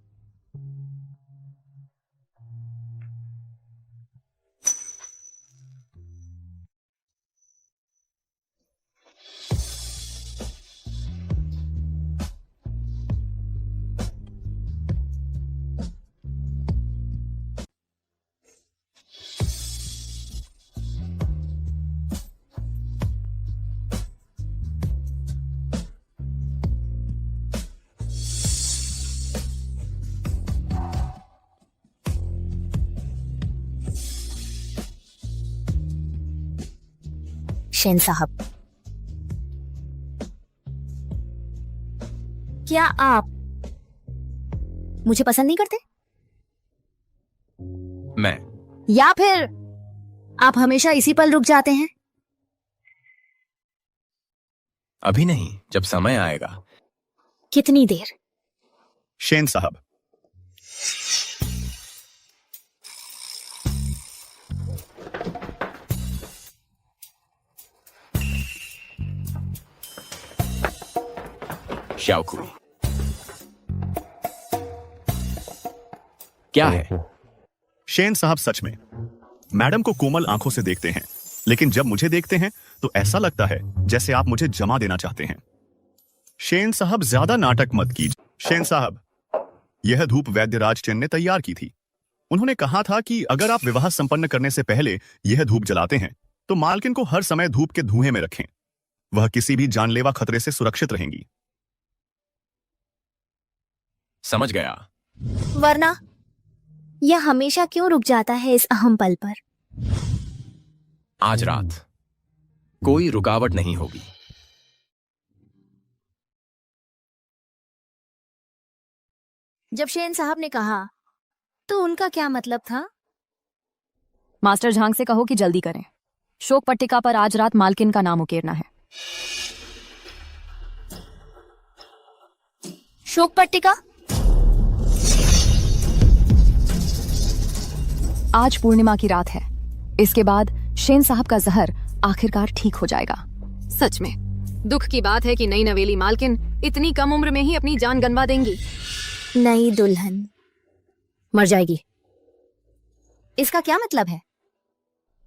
शेन साहब, क्या आप मुझे पसंद नहीं करते? मैं या फिर आप हमेशा इसी पल रुक जाते हैं? अभी नहीं, जब समय आएगा। कितनी देर? शेन साहब, शाओकुई, क्या है? शेन साहब सच में मैडम को कोमल आंखों से देखते हैं, लेकिन जब मुझे देखते हैं तो ऐसा लगता है जैसे आप मुझे जमा देना चाहते हैं। शेन साहब, ज्यादा नाटक मत कीजिए। शेन साहब, यह धूप वैद्यराज चेन ने तैयार की थी। उन्होंने कहा था कि अगर आप विवाह संपन्न करने से पहले यह धूप जलाते हैं तो मालकिन को हर समय धूप के धुएं में रखें। वह किसी भी जानलेवा खतरे से सुरक्षित रहेंगी। समझ गया। वरना यह हमेशा क्यों रुक जाता है इस अहम पल पर? आज रात कोई रुकावट नहीं होगी। जब शेन साहब ने कहा तो उनका क्या मतलब था? मास्टर झांग से कहो कि जल्दी करें। शोक पट्टिका पर आज रात मालकिन का नाम उकेरना है। शोक पट्टिका? आज पूर्णिमा की रात है। इसके बाद शेन साहब का जहर आखिरकार ठीक हो जाएगा। सच में दुख की बात है कि नई नवेली मालकिन इतनी कम उम्र में ही अपनी जान गंवा देंगी। नई दुल्हन मर जाएगी, इसका क्या मतलब है?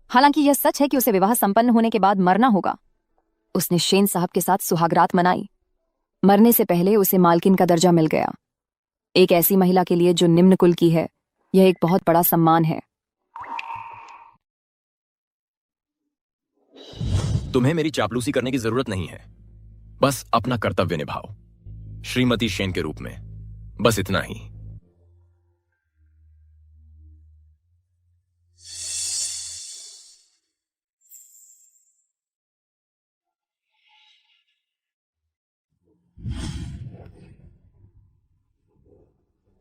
हालांकि यह सच है कि उसे विवाह संपन्न होने के बाद मरना होगा। उसने शेन साहब के साथ सुहागरात मनाई। मरने से पहले उसे मालकिन का दर्जा मिल गया। एक ऐसी महिला के लिए जो निम्न कुल की है, यह एक बहुत बड़ा सम्मान है। तुम्हें मेरी चापलूसी करने की जरूरत नहीं है। बस अपना कर्तव्य निभाओ श्रीमती शेन के रूप में, बस इतना ही।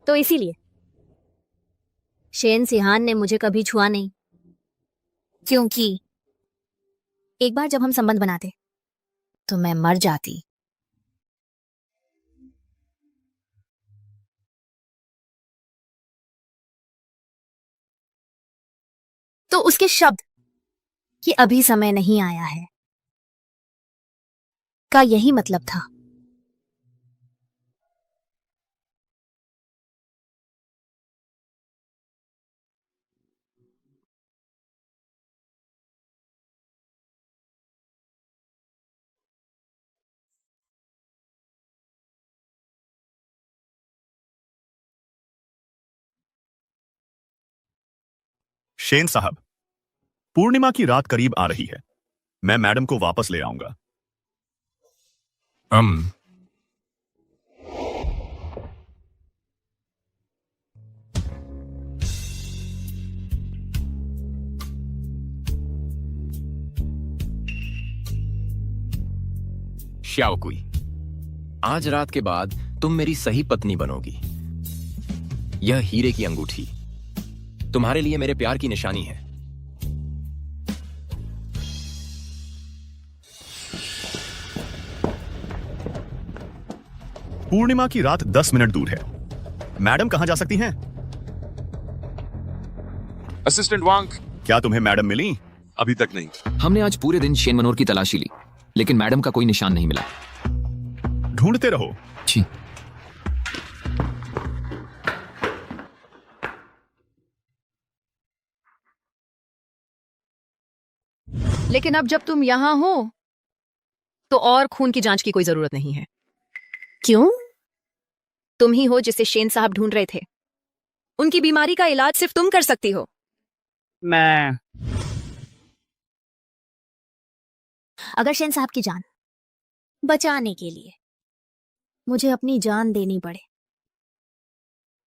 तो इसीलिए शेन सिहान ने मुझे कभी छुआ नहीं, क्योंकि एक बार जब हम संबंध बनाते तो मैं मर जाती। तो उसके शब्द कि अभी समय नहीं आया है का यही मतलब था। शेन साहब, पूर्णिमा की रात करीब आ रही है। मैं मैडम को वापस ले आऊंगा। शाओकुई, आज रात के बाद तुम मेरी सही पत्नी बनोगी। यह हीरे की अंगूठी तुम्हारे लिए मेरे प्यार की निशानी है। पूर्णिमा की रात 10 मिनट दूर है। मैडम कहां जा सकती हैं? असिस्टेंट वांग। क्या तुम्हें मैडम मिली? अभी तक नहीं। हमने आज पूरे दिन शेन मनोर की तलाशी ली, लेकिन मैडम का कोई निशान नहीं मिला। ढूंढते रहो। जी। लेकिन अब जब तुम यहां हो तो और खून की जांच की कोई जरूरत नहीं है। क्यों? तुम ही हो जिसे शेन साहब ढूंढ रहे थे। उनकी बीमारी का इलाज सिर्फ तुम कर सकती हो। मैं अगर शेन साहब की जान बचाने के लिए मुझे अपनी जान देनी पड़े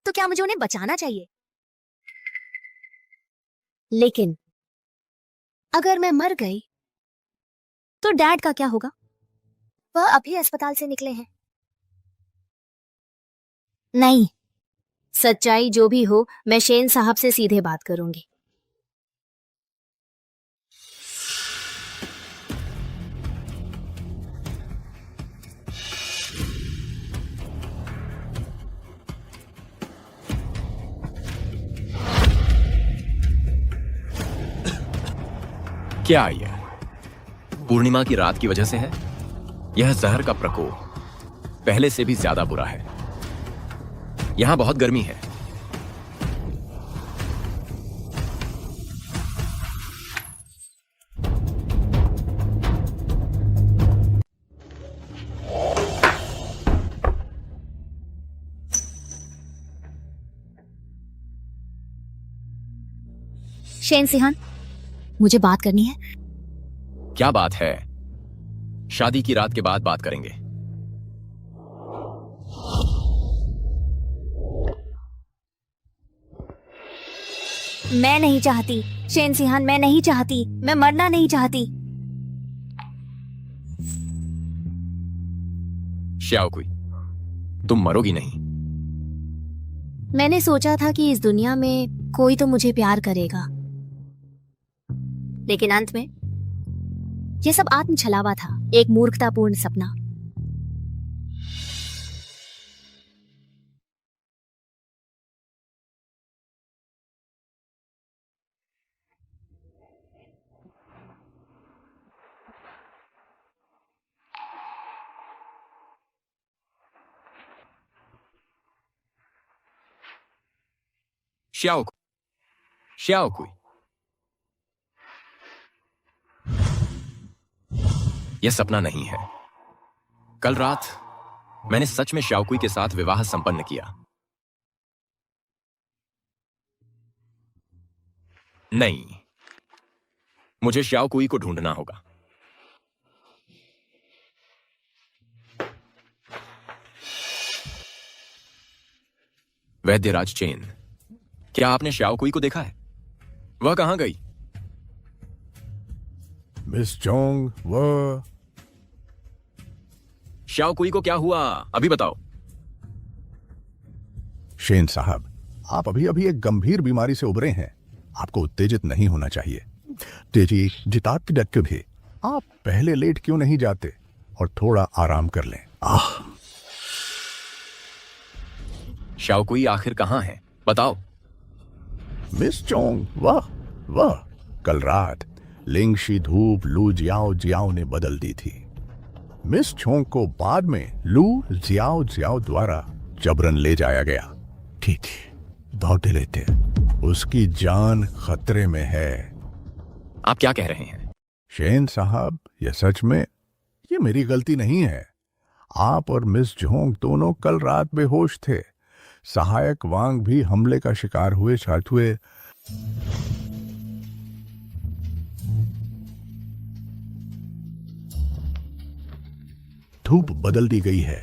तो क्या मुझे उन्हें बचाना चाहिए? लेकिन अगर मैं मर गई तो डैड का क्या होगा? वह अभी अस्पताल से निकले हैं। नहीं, सच्चाई जो भी हो, मैं शेन साहब से सीधे बात करूंगी। क्या यह पूर्णिमा की रात की वजह से है? यह जहर का प्रकोप पहले से भी ज्यादा बुरा है। यहां बहुत गर्मी है। शेन सिहान, मुझे बात करनी है। क्या बात है? शादी की रात के बाद बात करेंगे। मैं नहीं चाहती शेन सिहान, मैं नहीं चाहती। मैं मरना नहीं चाहती। श्याओकुई, तुम मरोगी नहीं। मैंने सोचा था कि इस दुनिया में कोई तो मुझे प्यार करेगा, लेकिन अंत में यह सब आत्म छलावा था, एक मूर्खतापूर्ण सपना। श्याओकुई, यह सपना नहीं है। कल रात मैंने सच में श्याओकुई के साथ विवाह संपन्न किया। नहीं, मुझे श्याओकुई को ढूंढना होगा। वैद्यराज चेन, क्या आपने श्याओकुई को देखा है? वह कहां गई? मिस चोंग, वह श्याओकुई को क्या हुआ? अभी बताओ। शेन साहब, आप अभी अभी एक गंभीर बीमारी से उबरे हैं। आपको उत्तेजित नहीं होना चाहिए। तेजी जिताब की डक्के भी, आप पहले लेट क्यों नहीं जाते और थोड़ा आराम कर लें। श्याओकुई आखिर कहां है? बताओ। मिस चोंग, वह कल रात लिंगशी धूप लू जियाओ जियाओ ने बदल दी थी। मिस चोंग को बाद में लू जियाओ जियाओ द्वारा जबरन ले जाया गया। ठीक, दौड़ते लेते उसकी जान खतरे में है। आप क्या कह रहे हैं? शेन साहब, यह सच में ये मेरी गलती नहीं है। आप और मिस जोंग दोनों कल रात बेहोश थे। सहायक वांग भी हमले का शिकार हुए हुए। धूप बदल दी गई है।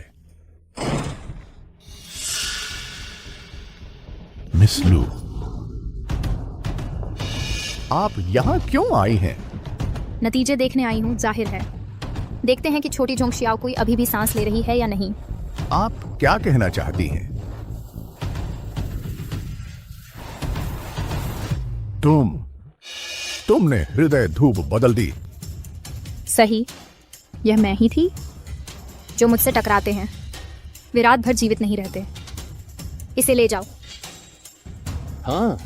मिस लू, आप यहां क्यों आई हैं? नतीजे देखने आई हूँ, जाहिर है। देखते हैं कि छोटी जोंग श्याओकुई अभी भी सांस ले रही है या नहीं। आप क्या कहना चाहती हैं? तुमने हृदय धूप बदल दी। सही, यह मैं ही थी। जो मुझसे टकराते हैं वे रात भर जीवित नहीं रहते। इसे ले जाओ। हाँ,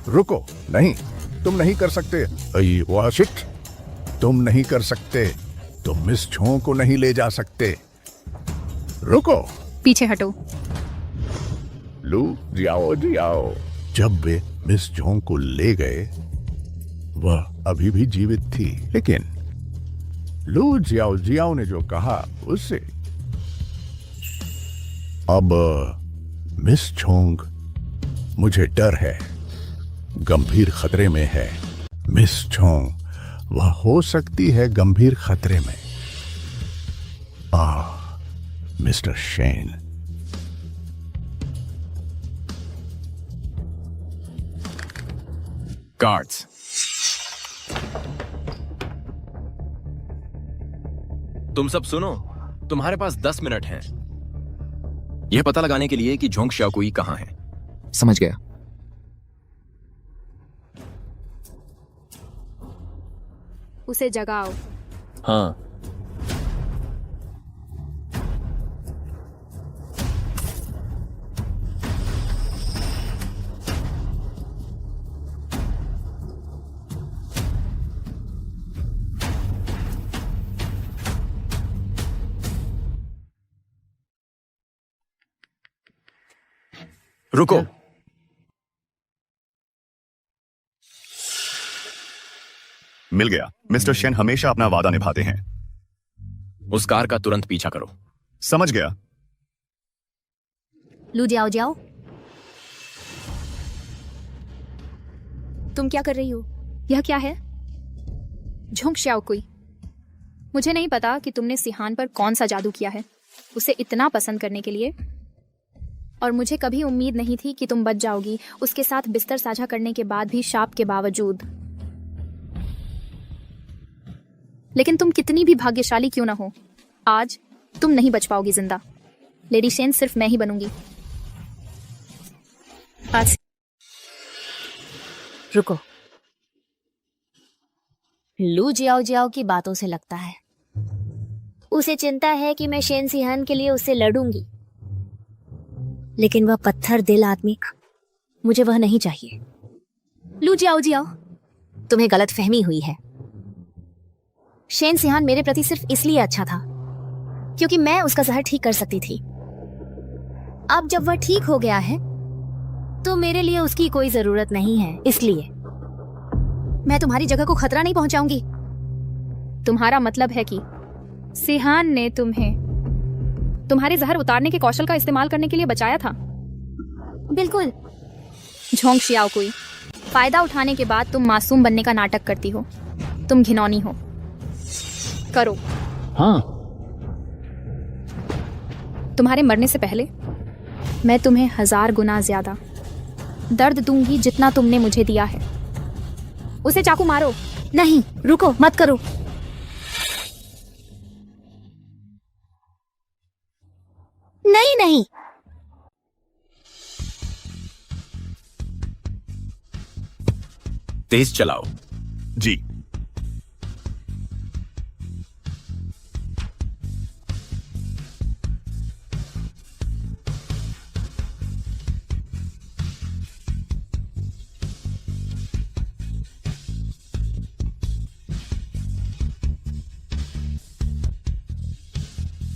रुको, नहीं, तुम नहीं कर सकते। शिट, तुम नहीं कर सकते। तुम मिस छों को नहीं ले जा सकते। रुको, पीछे हटो। लू जियाओ जियाओ। जब वे मिस जोंग को ले गए, वह अभी भी जीवित थी, लेकिन लू जियाओ जियाओ ने जो कहा उससे अब मिस जोंग, मुझे डर है, गंभीर खतरे में है। मिस जोंग, वह हो सकती है गंभीर खतरे में। Mister Shane, guards. तुम सब सुनो, तुम्हारे पास 10 मिनट हैं यह पता लगाने के लिए कि झोंग शाओकुई कहां है। समझ गया। उसे जगाओ। हाँ। रुको। मिल गया। मिस्टर शेन हमेशा अपना वादा निभाते हैं। उस कार का तुरंत पीछा करो। समझ गया। लू जाओ जाओ। तुम क्या कर रही हो? यह क्या है? झोंग शाओकुई, मुझे नहीं पता कि तुमने सिहान पर कौन सा जादू किया है उसे इतना पसंद करने के लिए, और मुझे कभी उम्मीद नहीं थी कि तुम बच जाओगी उसके साथ बिस्तर साझा करने के बाद भी, शाप के बावजूद। लेकिन तुम कितनी भी भाग्यशाली क्यों ना हो, आज तुम नहीं बच पाओगी जिंदा। लेडी शेन सिर्फ मैं ही बनूंगी। आज रुको। लू जियाओ जियाओ की बातों से लगता है उसे चिंता है कि मैं शेन सिहान के लिए उससे लड़ूंगी, लेकिन वह पत्थर दिल आदमी, मुझे वह नहीं चाहिए। लू जियाओ जियाओ, तुम्हें गलत फहमी हुई है। शेन सिहान मेरे प्रति सिर्फ इसलिए अच्छा था क्योंकि मैं उसका जहर ठीक कर सकती थी। अब जब वह ठीक हो गया है तो मेरे लिए उसकी कोई जरूरत नहीं है, इसलिए मैं तुम्हारी जगह को खतरा नहीं पहुंचाऊंगी। तुम्हारा मतलब है कि सिहान ने तुम्हें तुम्हारे जहर उतारने के कौशल का इस्तेमाल करने के लिए बचाया था? बिल्कुल। झोंग शाओकुई, फायदा उठाने के बाद तुम मासूम बनने का नाटक करती हो। तुम घिनौनी हो। करो। हाँ। तुम्हारे मरने से पहले मैं तुम्हें 1000 गुना ज्यादा दर्द दूंगी जितना तुमने मुझे दिया है। उसे चाकू मारो। नहीं, रुको, मत करो। नहीं नहीं। तेज चलाओ। जी।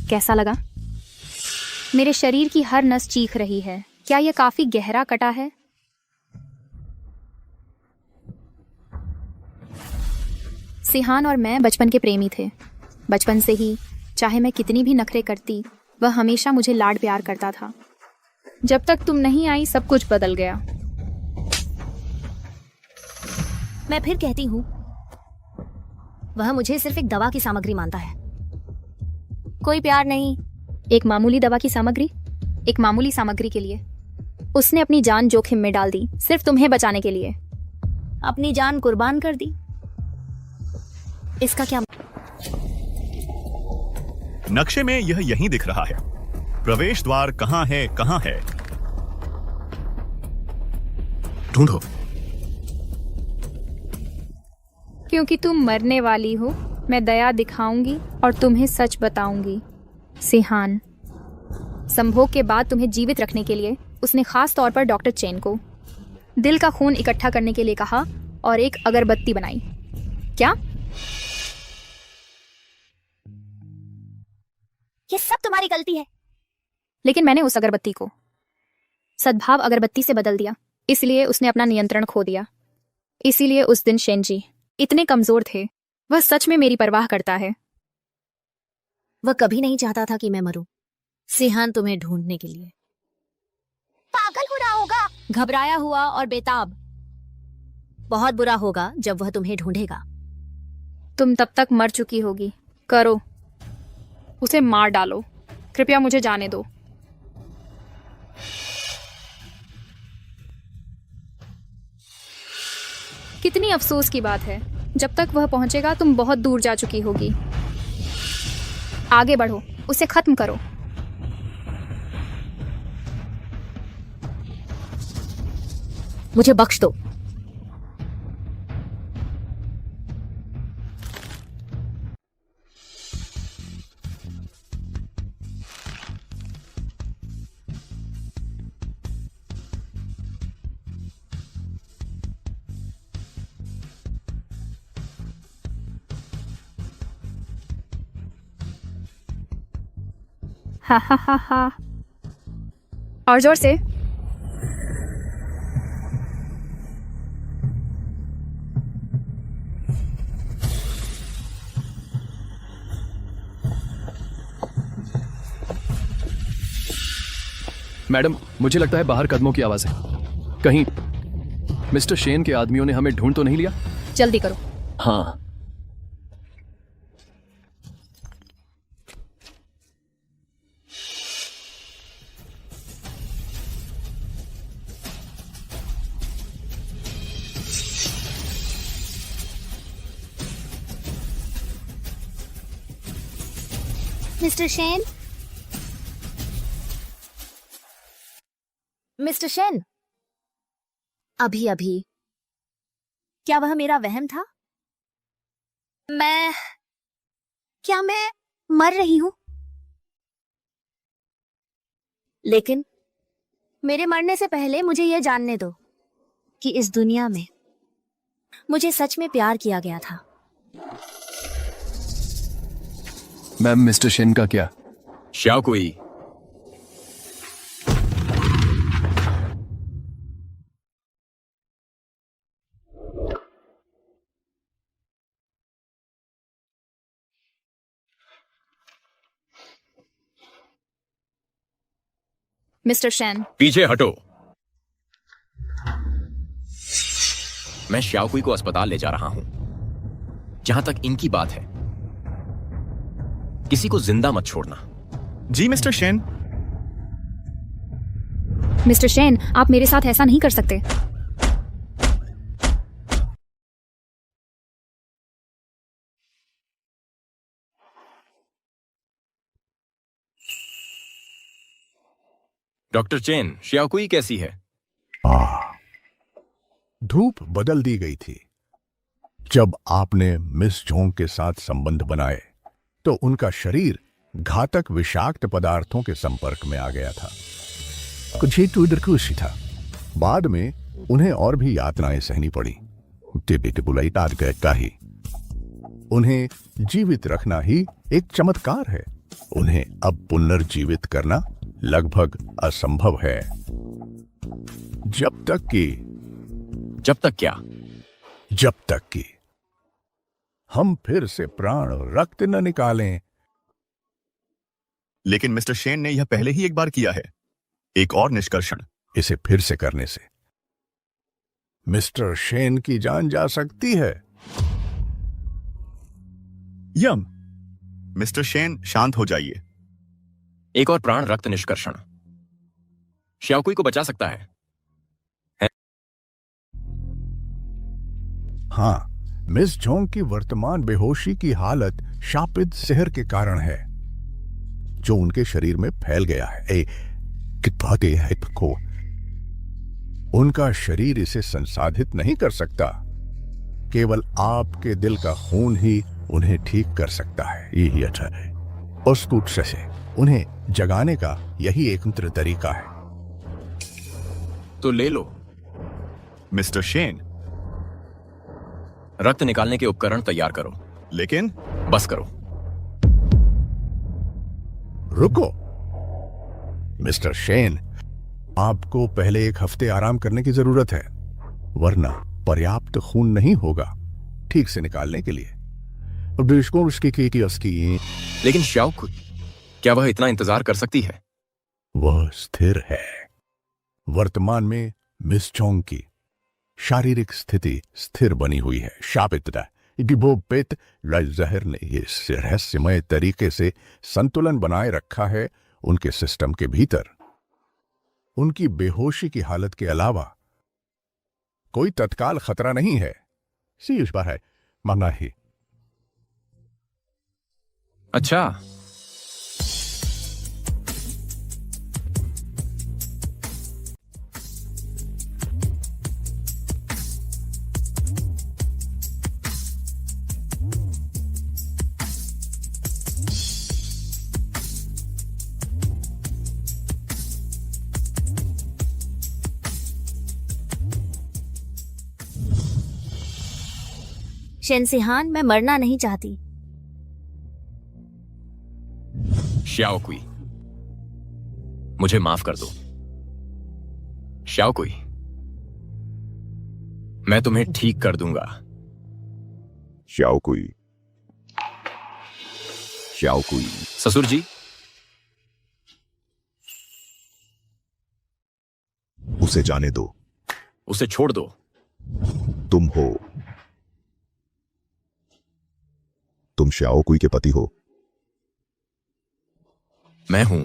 कैसा लगा? मेरे शरीर की हर नस चीख रही है। क्या यह काफी गहरा कटा है? सिहान और मैं बचपन के प्रेमी थे। बचपन से ही, चाहे मैं कितनी भी नखरे करती, वह हमेशा मुझे लाड प्यार करता था। जब तक तुम नहीं आई सब कुछ बदल गया। मैं फिर कहती हूँ, वह मुझे सिर्फ एक दवा की सामग्री मानता है, कोई प्यार नहीं। एक मामूली दवा की सामग्री, एक मामूली सामग्री के लिए उसने अपनी जान जोखिम में डाल दी, सिर्फ तुम्हें बचाने के लिए। अपनी जान कुर्बान कर दी। इसका क्या? नक्शे में यह यहीं दिख रहा है। प्रवेश द्वार कहाँ है, कहाँ है? ढूंढो। क्योंकि तुम मरने वाली हो, मैं दया दिखाऊंगी और तुम्हें सच बताऊंगी। सिहान, संभोग के बाद तुम्हें जीवित रखने के लिए उसने खास तौर पर डॉक्टर चेन को दिल का खून इकट्ठा करने के लिए कहा और एक अगरबत्ती बनाई। क्या? ये सब तुम्हारी गलती है। लेकिन मैंने उस अगरबत्ती को सद्भाव अगरबत्ती से बदल दिया, इसलिए उसने अपना नियंत्रण खो दिया। इसीलिए उस दिन शेनजी इतने कमजोर थे। वह सच में मेरी परवाह करता है। वह कभी नहीं चाहता था कि मैं मरूं। सिहान तुम्हें ढूंढने के लिए पागल हो रहा होगा, घबराया हुआ और बेताब। बहुत बुरा होगा जब वह तुम्हें ढूंढेगा। तुम तब तक मर चुकी होगी। करो, उसे मार डालो। कृपया मुझे जाने दो। कितनी अफसोस की बात है, जब तक वह पहुंचेगा तुम बहुत दूर जा चुकी होगी। आगे बढ़ो, उसे खत्म करो। मुझे बख्श दो। हा हा हा हा। और जोर से। मैडम, मुझे लगता है बाहर कदमों की आवाज है। कहीं मिस्टर शेन के आदमियों ने हमें ढूंढ तो नहीं लिया? जल्दी करो। हाँ। मिस्टर शेन, मिस्टर शेन, अभी अभी क्या वह मेरा वहम था? क्या मैं मर रही हूं? लेकिन मेरे मरने से पहले मुझे यह जानने दो कि इस दुनिया में मुझे सच में प्यार किया गया था। मैम, मिस्टर शेन का क्या? शाओकुई, मिस्टर शेन, पीछे हटो। मैं शाओकुई को अस्पताल ले जा रहा हूं। जहां तक इनकी बात है, किसी को जिंदा मत छोड़ना। जी मिस्टर शेन। मिस्टर शेन, आप मेरे साथ ऐसा नहीं कर सकते। डॉक्टर चेन, शाओकुई कैसी है? धूप बदल दी गई थी। जब आपने मिस जोंग के साथ संबंध बनाए तो उनका शरीर घातक विषाक्त पदार्थों के संपर्क में आ गया था। कुछ ही टूडरकुशी था। बाद में उन्हें और भी यातनाएं सहनी पड़ी। ही उन्हें जीवित रखना ही एक चमत्कार है। उन्हें अब पुनर्जीवित करना लगभग असंभव है। जब तक क्या? जब तक कि हम फिर से प्राण और रक्त न निकालें। लेकिन मिस्टर शेन ने यह पहले ही एक बार किया है। एक और निष्कर्षण, इसे फिर से करने से मिस्टर शेन की जान जा सकती है। यम, मिस्टर शेन शांत हो जाइए। एक और प्राण रक्त निष्कर्षण शाओकुई को बचा सकता है? हाँ, मिस जोंग की वर्तमान बेहोशी की हालत शापित सेहर के कारण है, जो उनके शरीर में फैल गया है। को उनका शरीर इसे संसाधित नहीं कर सकता। केवल आपके दिल का खून ही उन्हें ठीक कर सकता है। यही अच्छा है। उसको से उन्हें जगाने का यही एकमात्र तरीका है। तो ले लो। मिस्टर शेन, रक्त निकालने के उपकरण तैयार करो। लेकिन बस करो। रुको मिस्टर शेन, आपको पहले एक हफ्ते आराम करने की जरूरत है, वरना पर्याप्त खून नहीं होगा ठीक से निकालने के लिए। लेकिन शाओकुई, क्या वह इतना इंतजार कर सकती है? वह स्थिर है। वर्तमान में मिस जोंग की शारीरिक स्थिति स्थिर बनी हुई है। शापित जहर ने इस रहस्यमय तरीके से संतुलन बनाए रखा है उनके सिस्टम के भीतर। उनकी बेहोशी की हालत के अलावा कोई तत्काल खतरा नहीं है। सी उस पर है मांगा ही। अच्छा, शेनसिहान, मैं मरना नहीं चाहती। श्याओ कुई, मुझे माफ कर दो। श्याओ कुई, मैं तुम्हें ठीक कर दूंगा। श्याओ कुई, श्याओ कुई। ससुर जी, उसे जाने दो। उसे छोड़ दो। तुम हो, तुम श्याओ कुई के पति हो। मैं हूं।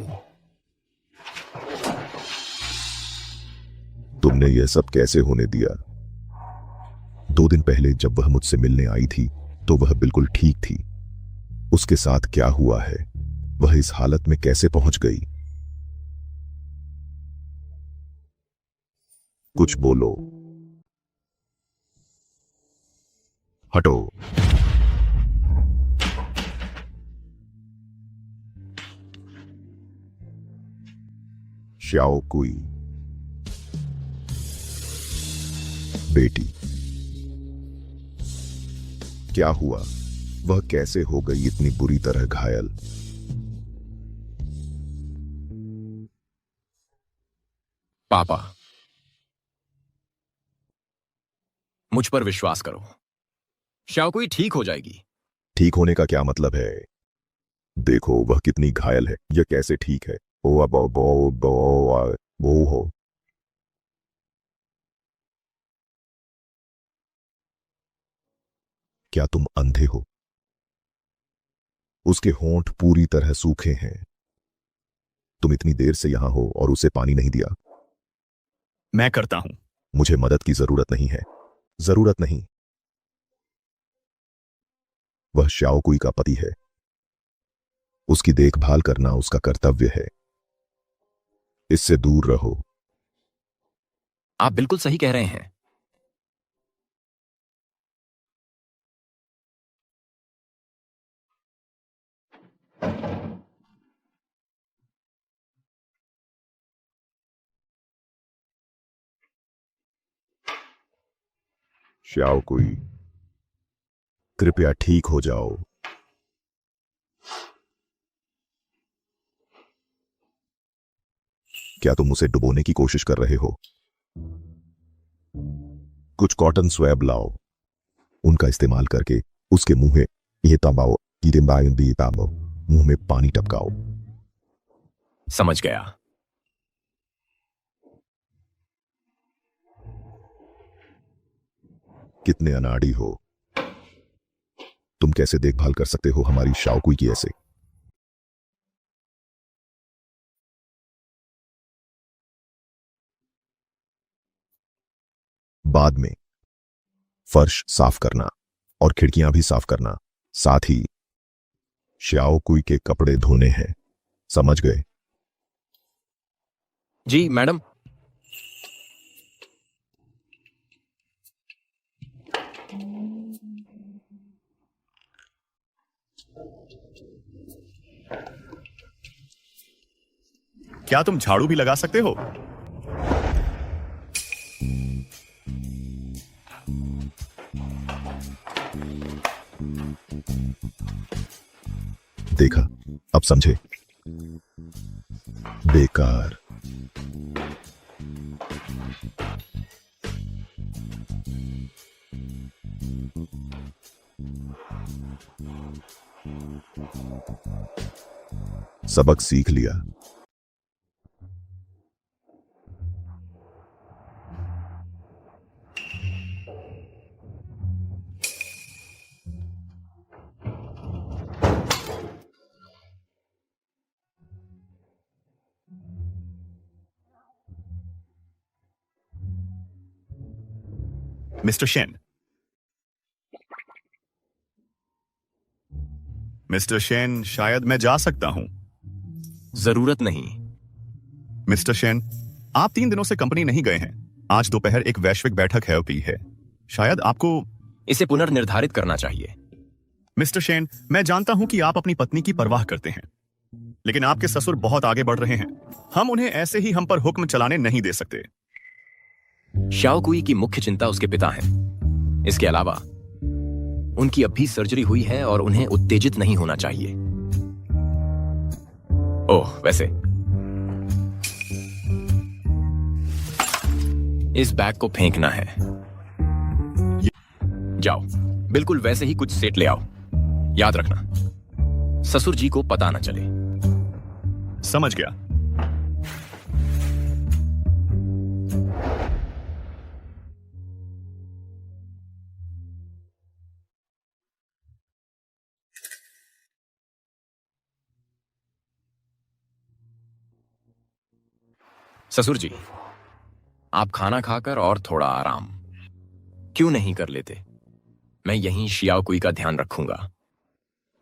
तुमने यह सब कैसे होने दिया? 2 दिन पहले जब वह मुझसे मिलने आई थी तो वह बिल्कुल ठीक थी। उसके साथ क्या हुआ है? वह इस हालत में कैसे पहुंच गई? कुछ बोलो। हटो। श्याओ कुई, बेटी, क्या हुआ? वह कैसे हो गई इतनी बुरी तरह घायल? पापा, मुझ पर विश्वास करो। श्याओ कुई ठीक हो जाएगी। ठीक होने का क्या मतलब है? देखो वह कितनी घायल है। यह कैसे ठीक है? ओ अब वो हो। क्या तुम अंधे हो? उसके होंठ पूरी तरह सूखे हैं। तुम इतनी देर से यहां हो और उसे पानी नहीं दिया। मैं करता हूं। मुझे मदद की जरूरत नहीं है। जरूरत नहीं। वह श्याओ कुई का पति है। उसकी देखभाल करना उसका कर्तव्य है। इससे दूर रहो। आप बिल्कुल सही कह रहे हैं। श्याओ कुई, कृपया ठीक हो जाओ। क्या तुम उसे डुबोने की कोशिश कर रहे हो? कुछ कॉटन स्वैब लाओ। उनका इस्तेमाल करके उसके मुंह में ये तबाओ मुंह में पानी टपकाओ। समझ गया। कितने अनाड़ी हो। तुम कैसे देखभाल कर सकते हो हमारी श्याओ कुई की ऐसे? बाद में फर्श साफ करना और खिड़कियां भी साफ करना, साथ ही श्याओ कुई के कपड़े धोने हैं। समझ गए? जी मैडम। क्या तुम झाड़ू भी लगा सकते हो? देखा, अब समझे? बेकार। सबक सीख लिया। मिस्टर शेन, मिस्टर शेन, शायद मैं जा सकता हूं। जरूरत नहीं। मिस्टर शेन, आप 3 दिनों से कंपनी नहीं गए हैं। आज दोपहर एक वैश्विक बैठक है। शायद आपको इसे पुनर्निर्धारित करना चाहिए। मिस्टर शेन, मैं जानता हूं कि आप अपनी पत्नी की परवाह करते हैं, लेकिन आपके ससुर बहुत आगे बढ़ रहे हैं। हम उन्हें ऐसे ही हम पर हुक्म चलाने नहीं दे सकते। श्याओ कुई की मुख्य चिंता उसके पिता हैं। इसके अलावा उनकी अब भी सर्जरी हुई है और उन्हें उत्तेजित नहीं होना चाहिए। ओह, वैसे इस बैग को फेंकना है। जाओ, बिल्कुल वैसे ही कुछ सेट ले आओ। याद रखना, ससुर जी को पता ना चले। समझ गया। ससुर जी, आप खाना खाकर और थोड़ा आराम क्यों नहीं कर लेते? मैं यहीं शियाओ कुई का ध्यान रखूंगा।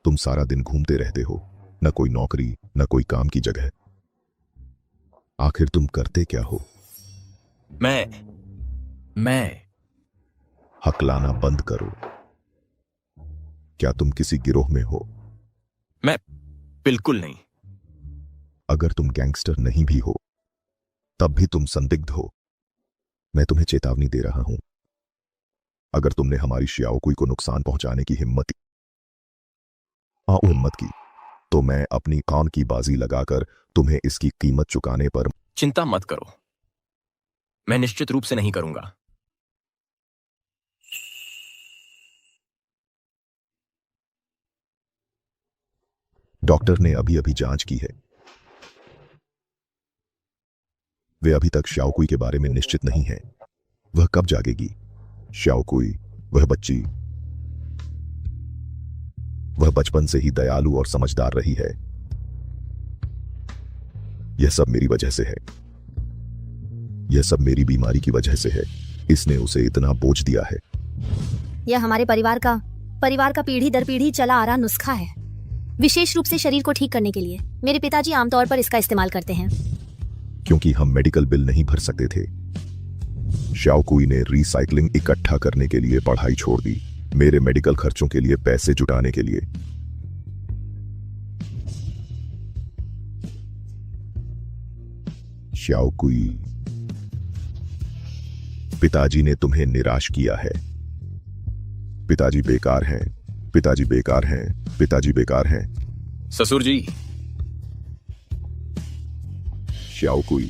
तुम सारा दिन घूमते रहते हो, न कोई नौकरी न कोई काम की जगह। आखिर तुम करते क्या हो? मैं हकलाना बंद करो। क्या तुम किसी गिरोह में हो? मैं बिल्कुल नहीं। अगर तुम गैंगस्टर नहीं भी हो तब भी तुम संदिग्ध हो। मैं तुम्हें चेतावनी दे रहा हूं, अगर तुमने हमारी शियाओ कुई को नुकसान पहुंचाने की हिम्मत की तो मैं अपनी कान की बाजी लगाकर तुम्हें इसकी कीमत चुकाने पर। चिंता मत करो, मैं निश्चित रूप से नहीं करूंगा। डॉक्टर ने अभी अभी जांच की है। वे अभी तक शाओ कुई के बारे में निश्चित नहीं है। वह कब जागेगी? शाओ कुई, वह बच्ची, वह बचपन से ही दयालु और समझदार रही है। यह सब मेरी वजह से है। यह सब मेरी बीमारी की वजह से है। इसने उसे इतना बोझ दिया है। यह हमारे परिवार का पीढ़ी दर पीढ़ी चला आ रहा नुस्खा है, विशेष रूप से शरीर को ठीक करने के लिए। मेरे पिताजी आमतौर पर इसका इस्तेमाल करते हैं। क्योंकि हम मेडिकल बिल नहीं भर सकते थे, शाओ कुई ने रिसाइकलिंग इकट्ठा करने के लिए पढ़ाई छोड़ दी, मेरे मेडिकल खर्चों के लिए पैसे जुटाने के लिए। शाओ कुई, पिताजी ने तुम्हें निराश किया है। पिताजी बेकार हैं, पिताजी बेकार हैं, पिताजी बेकार हैं। ससुर जी। शाओ कुई,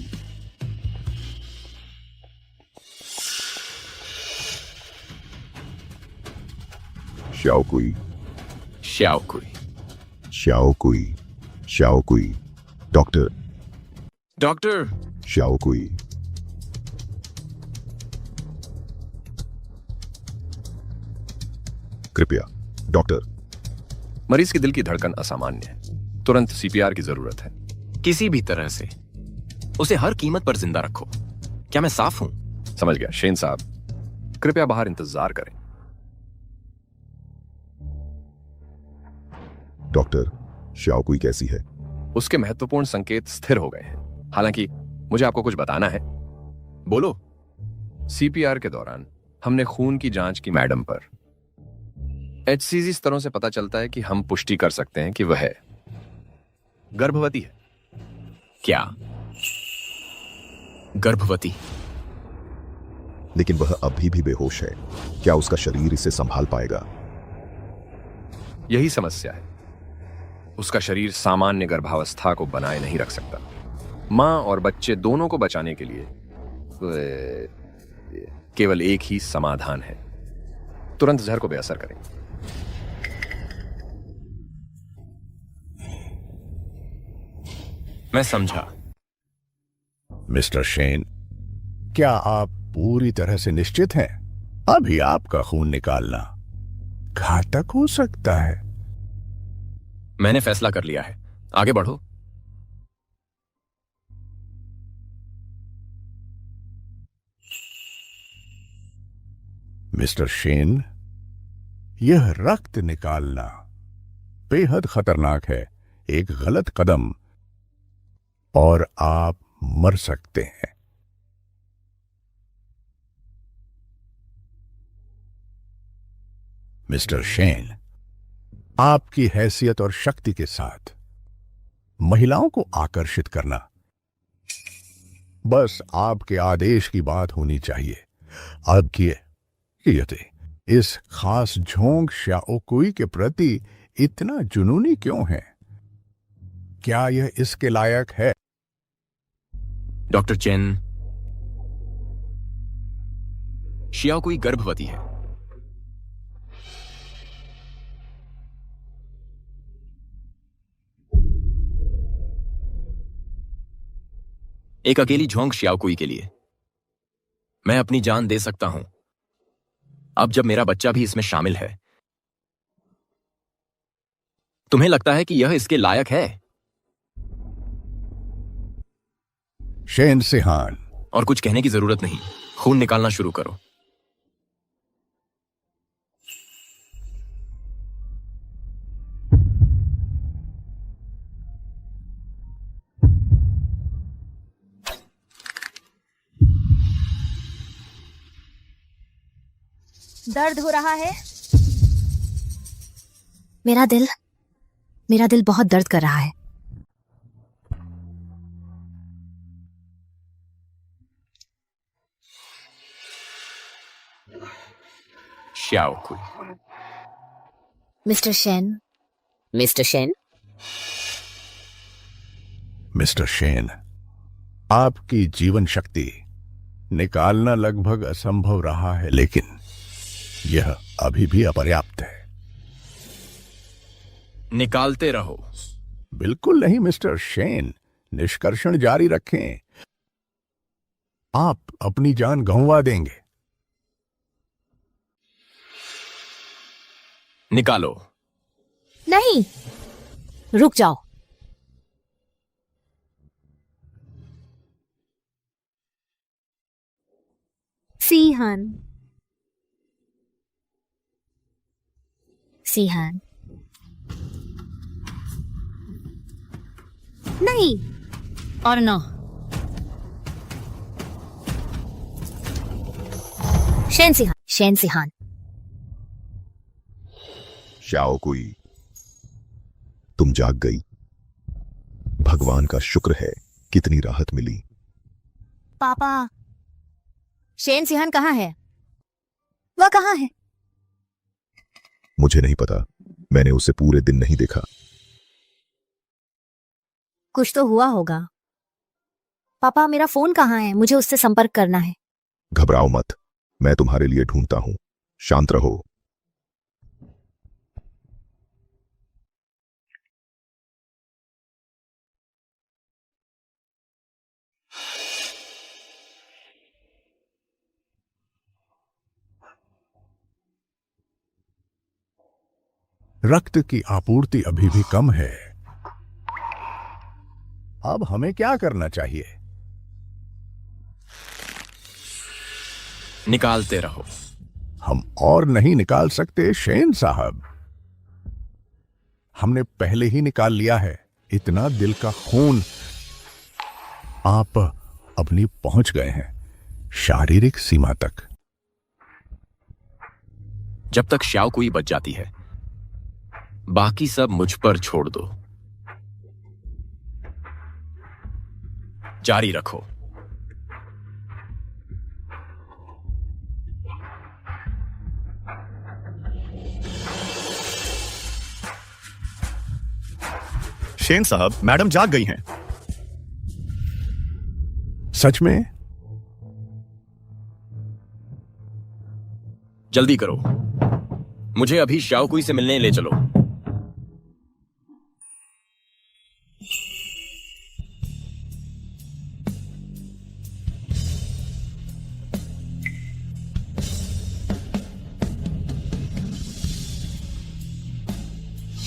शाओ कुई, शाओ कुई, शाओ कुई, शाओ कुई। डॉक्टर, शाओ कुई। कृपया डॉक्टर। मरीज की दिल की धड़कन असामान्य है, तुरंत सीपीआर की जरूरत है। किसी भी तरह से उसे हर कीमत पर जिंदा रखो। क्या मैं साफ हूं? समझ गया। शेन साहब, कृपया बाहर इंतजार करें। डॉक्टर, शाओ कुई कैसी है? उसके महत्वपूर्ण संकेत स्थिर हो गए हैं। हालांकि मुझे आपको कुछ बताना है। बोलो। सीपीआर के दौरान हमने खून की जांच की मैडम पर। एचसीजी स्तरों से पता चलता है कि हम पुष्टि कर सकते हैं कि वह गर्भवती है। क्या गर्भवती? लेकिन वह अभी भी बेहोश है। क्या उसका शरीर इसे संभाल पाएगा? यही समस्या है। उसका शरीर सामान्य गर्भावस्था को बनाए नहीं रख सकता। मां और बच्चे दोनों को बचाने के लिए केवल एक ही समाधान है, तुरंत जहर को बेअसर करें। मैं समझा। मिस्टर शेन, क्या आप पूरी तरह से निश्चित हैं? अभी आपका खून निकालना घातक हो सकता है। मैंने फैसला कर लिया है, आगे बढ़ो। मिस्टर शेन, यह रक्त निकालना बेहद खतरनाक है। एक गलत कदम और आप मर सकते हैं। मिस्टर शेन, आपकी हैसियत और शक्ति के साथ महिलाओं को आकर्षित करना बस आपके आदेश की बात होनी चाहिए। आपकी इस खास झोंग श्याओकुई के प्रति इतना जुनूनी क्यों है? क्या यह इसके लायक है? डॉक्टर चेन, शियाओकुई गर्भवती है। एक अकेली झोंक शियाओकुई के लिए मैं अपनी जान दे सकता हूं। अब जब मेरा बच्चा भी इसमें शामिल है, तुम्हें लगता है कि यह इसके लायक है? शेन सिहान, और कुछ कहने की जरूरत नहीं, खून निकालना शुरू करो। दर्द हो रहा है? मेरा दिल बहुत दर्द कर रहा है। शियाओकुई। मिस्टर शेन, मिस्टर शेन, आपकी जीवन शक्ति निकालना लगभग असंभव रहा है, लेकिन यह अभी भी अपर्याप्त है। निकालते रहो। बिल्कुल नहीं मिस्टर शेन, निष्कर्षण जारी रखें। आप अपनी जान गंवा देंगे। निकालो। नहीं, रुक जाओ। सीहान, नहीं और नो। Shane Sheehan. श्याओकुई, तुम जाग गई। भगवान का शुक्र है, कितनी राहत मिली। पापा, शेन सिहान कहाँ है? वह कहाँ है? मुझे नहीं पता, मैंने उसे पूरे दिन नहीं देखा। कुछ तो हुआ होगा। पापा, मेरा फोन कहाँ है? मुझे उससे संपर्क करना है। घबराओ मत, मैं तुम्हारे लिए ढूंढता हूं। शांत रहो। रक्त की आपूर्ति अभी भी कम है। अब हमें क्या करना चाहिए? निकालते रहो। हम और नहीं निकाल सकते शेन साहब। हमने पहले ही निकाल लिया है। इतना दिल का खून आप अपनी पहुंच गए हैं, शारीरिक सीमा तक। जब तक शियाओकुई बच जाती है, बाकी सब मुझ पर छोड़ दो। जारी रखो। शेन साहब, मैडम जाग गई हैं। सच में? जल्दी करो, मुझे अभी शियाओकुई से मिलने ले चलो।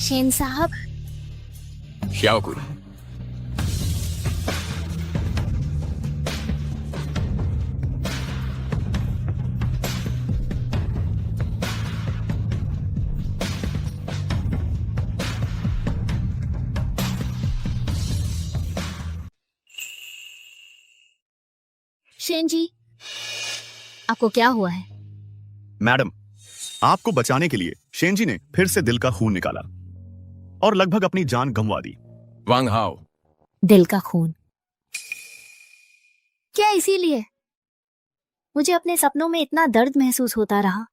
शेन साहब, शियाओकुई, शेन जी, आपको क्या हुआ है? मैडम, आपको बचाने के लिए शेन जी ने फिर से दिल का खून निकाला और लगभग अपनी जान गंवा दी। वांग हाओ, दिल का खून? क्या इसीलिए मुझे अपने सपनों में इतना दर्द महसूस होता रहा?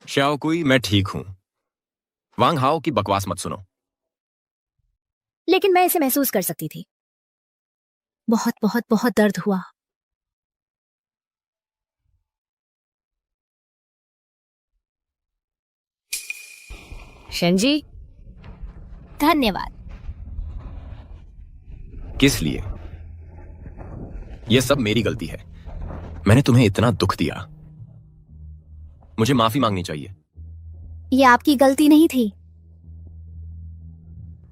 श्याओकुई, मैं ठीक हूं। वांग हाओ की बकवास मत सुनो। लेकिन मैं इसे महसूस कर सकती थी। बहुत बहुत बहुत दर्द हुआ। शेनजी, धन्यवाद। किस लिए? यह सब मेरी गलती है। मैंने तुम्हें इतना दुख दिया। मुझे माफी मांगनी चाहिए। यह आपकी गलती नहीं थी।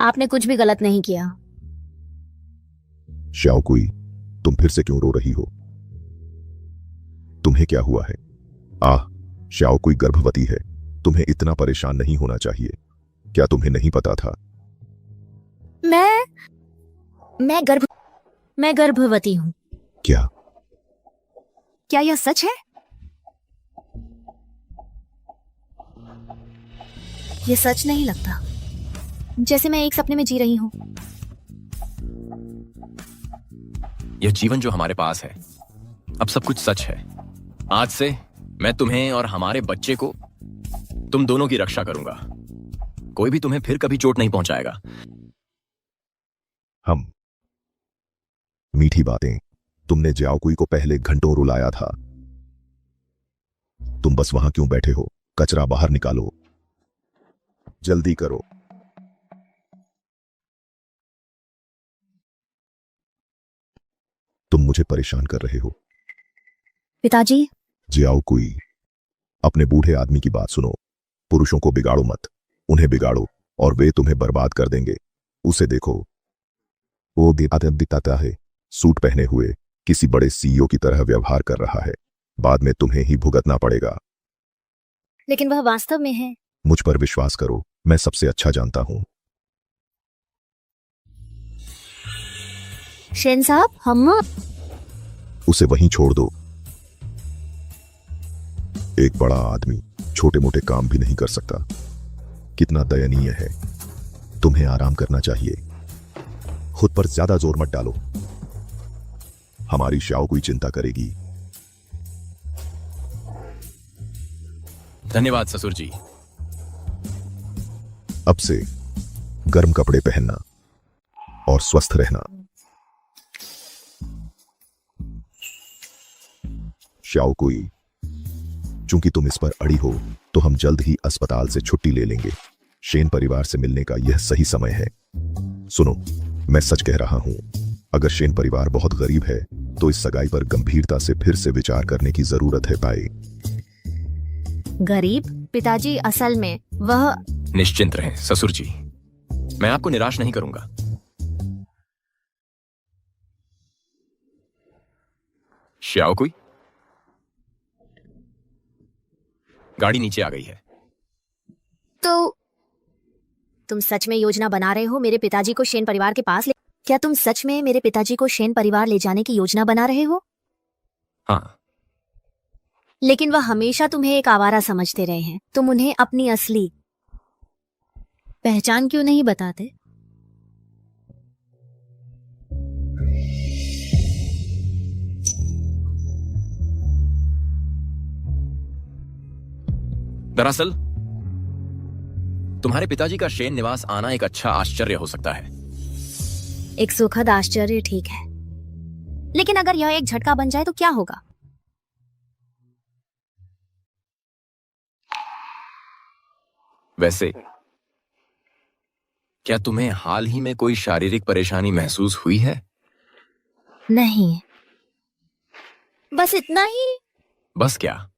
आपने कुछ भी गलत नहीं किया। श्याओकुई, तुम फिर से क्यों रो रही हो? तुम्हें क्या हुआ है? श्याओकुई गर्भवती है। तुम्हें इतना परेशान नहीं होना चाहिए। क्या तुम्हें नहीं पता था? मैं गर्भवती हूं। क्या यह सच है? यह सच नहीं लगता। जैसे मैं एक सपने में जी रही हूं। यह जीवन जो हमारे पास है, अब सब कुछ सच है। आज से मैं तुम्हें और हमारे बच्चे को, तुम दोनों की रक्षा करूंगा। कोई भी तुम्हें फिर कभी चोट नहीं पहुंचाएगा। हम मीठी बातें। तुमने जियाओकुई को पहले घंटों रुलाया था। तुम बस वहां क्यों बैठे हो? कचरा बाहर निकालो, जल्दी करो। तुम मुझे परेशान कर रहे हो। पिताजी। जियाओकुई, अपने बूढ़े आदमी की बात सुनो। पुरुषों को बिगाड़ो मत। उन्हें बिगाड़ो और वे तुम्हें बर्बाद कर देंगे। उसे देखो, वो दिखाता है, सूट पहने हुए किसी बड़े सीईओ की तरह व्यवहार कर रहा है। बाद में तुम्हें ही भुगतना पड़ेगा। लेकिन वह वास्तव में है। मुझ पर विश्वास करो, मैं सबसे अच्छा जानता हूं। शेन साहब, हम उसे वहीं छोड़ दो। एक बड़ा आदमी छोटे मोटे काम भी नहीं कर सकता। कितना दयनीय है। तुम्हें आराम करना चाहिए। खुद पर ज्यादा जोर मत डालो। हमारी श्याओकुई चिंता करेगी। धन्यवाद ससुर जी। अब से गर्म कपड़े पहनना और स्वस्थ रहना। श्याओकुई, चूंकि तुम इस पर अड़ी हो, तो हम जल्द ही अस्पताल से छुट्टी ले लेंगे। शेन परिवार से मिलने का यह सही समय है। सुनो, मैं सच कह रहा हूं। अगर शेन परिवार बहुत गरीब है, तो इस सगाई पर गंभीरता से फिर से विचार करने की जरूरत है। पाए गरीब? पिताजी, असल में वह। निश्चिंत रहें ससुर जी, मैं आपको निराश नहीं करूंगा। श्याओकुई, गाड़ी नीचे आ गई है। तो तुम सच में योजना बना रहे हो मेरे पिताजी को शेन परिवार के पास ले? क्या तुम सच में मेरे पिताजी को शेन परिवार ले जाने की योजना बना रहे हो? हाँ। लेकिन वह हमेशा तुम्हें एक आवारा समझते रहे हैं। तुम उन्हें अपनी असली पहचान क्यों नहीं बताते? दरअसल तुम्हारे पिताजी का शेन निवास आना एक अच्छा आश्चर्य हो सकता है। एक सुखद आश्चर्य, ठीक है। लेकिन अगर यह एक झटका बन जाए तो क्या होगा? वैसे क्या तुम्हें हाल ही में कोई शारीरिक परेशानी महसूस हुई है? नहीं, बस इतना ही। बस क्या?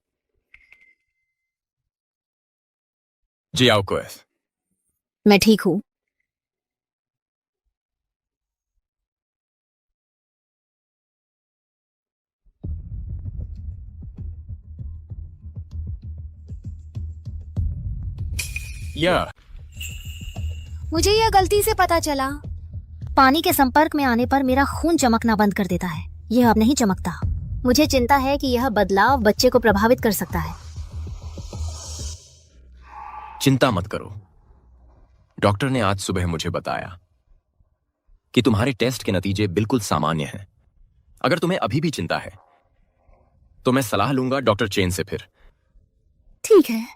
जियाओकुई, मैं ठीक हूं। मुझे यह गलती से पता चला। पानी के संपर्क में आने पर मेरा खून चमकना बंद कर देता है। यह अब नहीं चमकता। मुझे चिंता है कि यह बदलाव बच्चे को प्रभावित कर सकता है। चिंता मत करो। डॉक्टर ने आज सुबह मुझे बताया कि तुम्हारे टेस्ट के नतीजे बिल्कुल सामान्य हैं। अगर तुम्हें अभी भी चिंता है तो मैं सलाह लूंगा डॉक्टर चेन से। फिर ठीक है,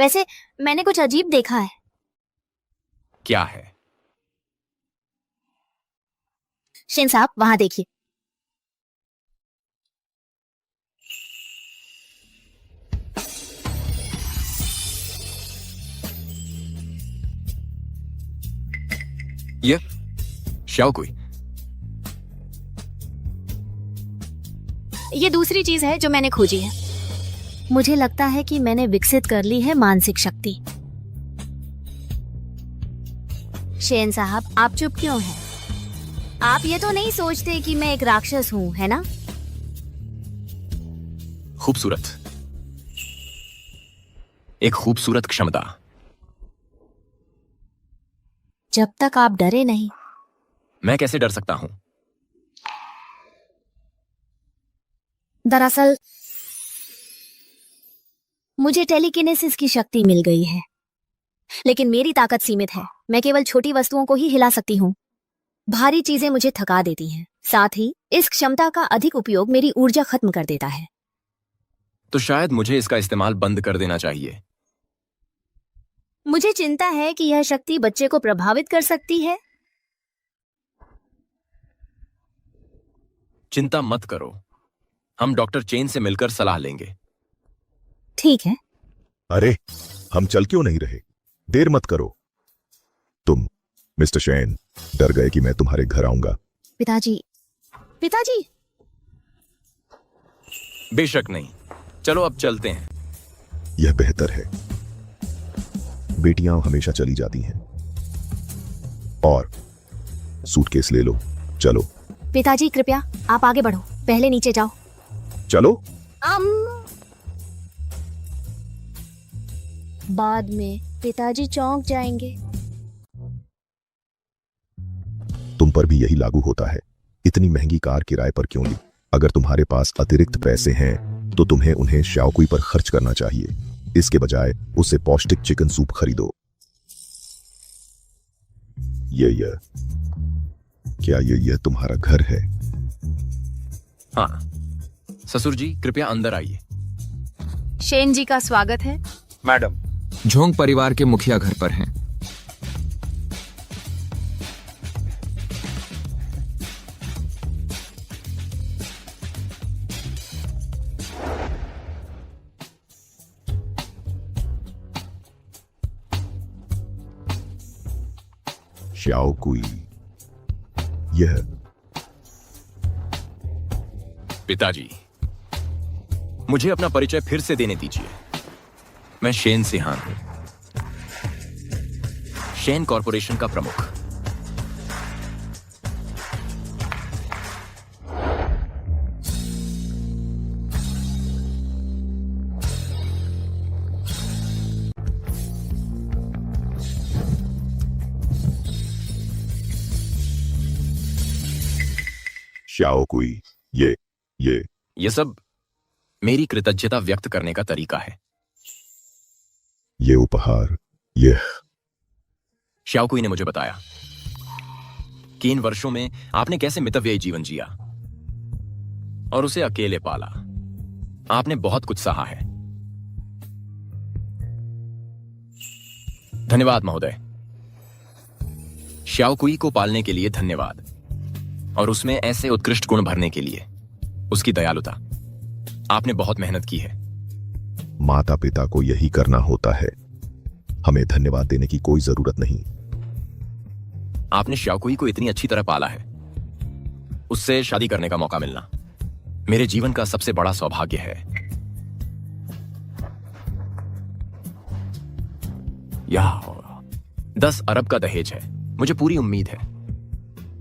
वैसे मैंने कुछ अजीब देखा है। क्या है? शेन साहब वहां देखिए। ये शाओ कोई। ये दूसरी चीज है जो मैंने खोजी है। मुझे लगता है कि मैंने विकसित कर ली है मानसिक शक्ति। शेन साहब आप चुप क्यों हैं? आप ये तो नहीं सोचते कि मैं एक राक्षस हूँ, है ना? खूबसूरत, एक खूबसूरत क्षमता। जब तक आप डरे नहीं। मैं कैसे डर सकता हूं? दरअसल मुझे टेलीकिनेसिस की शक्ति मिल गई है, लेकिन मेरी ताकत सीमित है। मैं केवल छोटी वस्तुओं को ही हिला सकती हूँ। भारी चीजें मुझे थका देती हैं। साथ ही इस क्षमता का अधिक उपयोग मेरी ऊर्जा खत्म कर देता है। तो शायद मुझे इसका इस्तेमाल बंद कर देना चाहिए। मुझे चिंता है कि यह शक्ति बच्चे को प्रभावित कर सकती है। चिंता मत करो, हम डॉक्टर चेन से मिलकर सलाह लेंगे। ठीक है। अरे हम चल क्यों नहीं रहे? देर मत करो। तुम मिस्टर शेन डर गए कि मैं तुम्हारे घर आऊंगा। पिताजी, पिताजी। बेशक नहीं, चलो अब चलते हैं। यह बेहतर है। बेटियां हमेशा चली जाती हैं। और सूटकेस ले लो, चलो। पिताजी कृपया आप आगे बढ़ो, पहले नीचे जाओ। चलो। बाद में पिताजी चौंक जाएंगे। तुम पर भी यही लागू होता है। इतनी महंगी कार किराए पर क्यों ली? अगर तुम्हारे पास अतिरिक्त पैसे हैं तो तुम्हें उन्हें शाओकुई पर खर्च करना चाहिए। इसके बजाय उसे पौष्टिक चिकन सूप खरीदो। क्या यह तुम्हारा घर है? हाँ ससुर जी, कृपया अंदर आइए। शेन जी का स्वागत है। मैडम, झोंग परिवार के मुखिया घर पर हैं। शाओकुई, यह पिताजी, मुझे अपना परिचय फिर से देने दीजिए। मैं शेन सिहान हूं, शेन कॉरपोरेशन का प्रमुख। शाओकुई, ये सब मेरी कृतज्ञता व्यक्त करने का तरीका है। ये उपहार, शाओकुई ने मुझे बताया कि इन वर्षों में आपने कैसे मितव्ययी जीवन जिया और उसे अकेले पाला। आपने बहुत कुछ सहा है। धन्यवाद महोदय। शाओकुई को पालने के लिए धन्यवाद, और उसमें ऐसे उत्कृष्ट गुण भरने के लिए उसकी दयालुता। आपने बहुत मेहनत की है। माता पिता को यही करना होता है। हमें धन्यवाद देने की कोई जरूरत नहीं। आपने शाओकुई को इतनी अच्छी तरह पाला है। उससे शादी करने का मौका मिलना मेरे जीवन का सबसे बड़ा सौभाग्य है। यह 10 अरब का दहेज है। मुझे पूरी उम्मीद है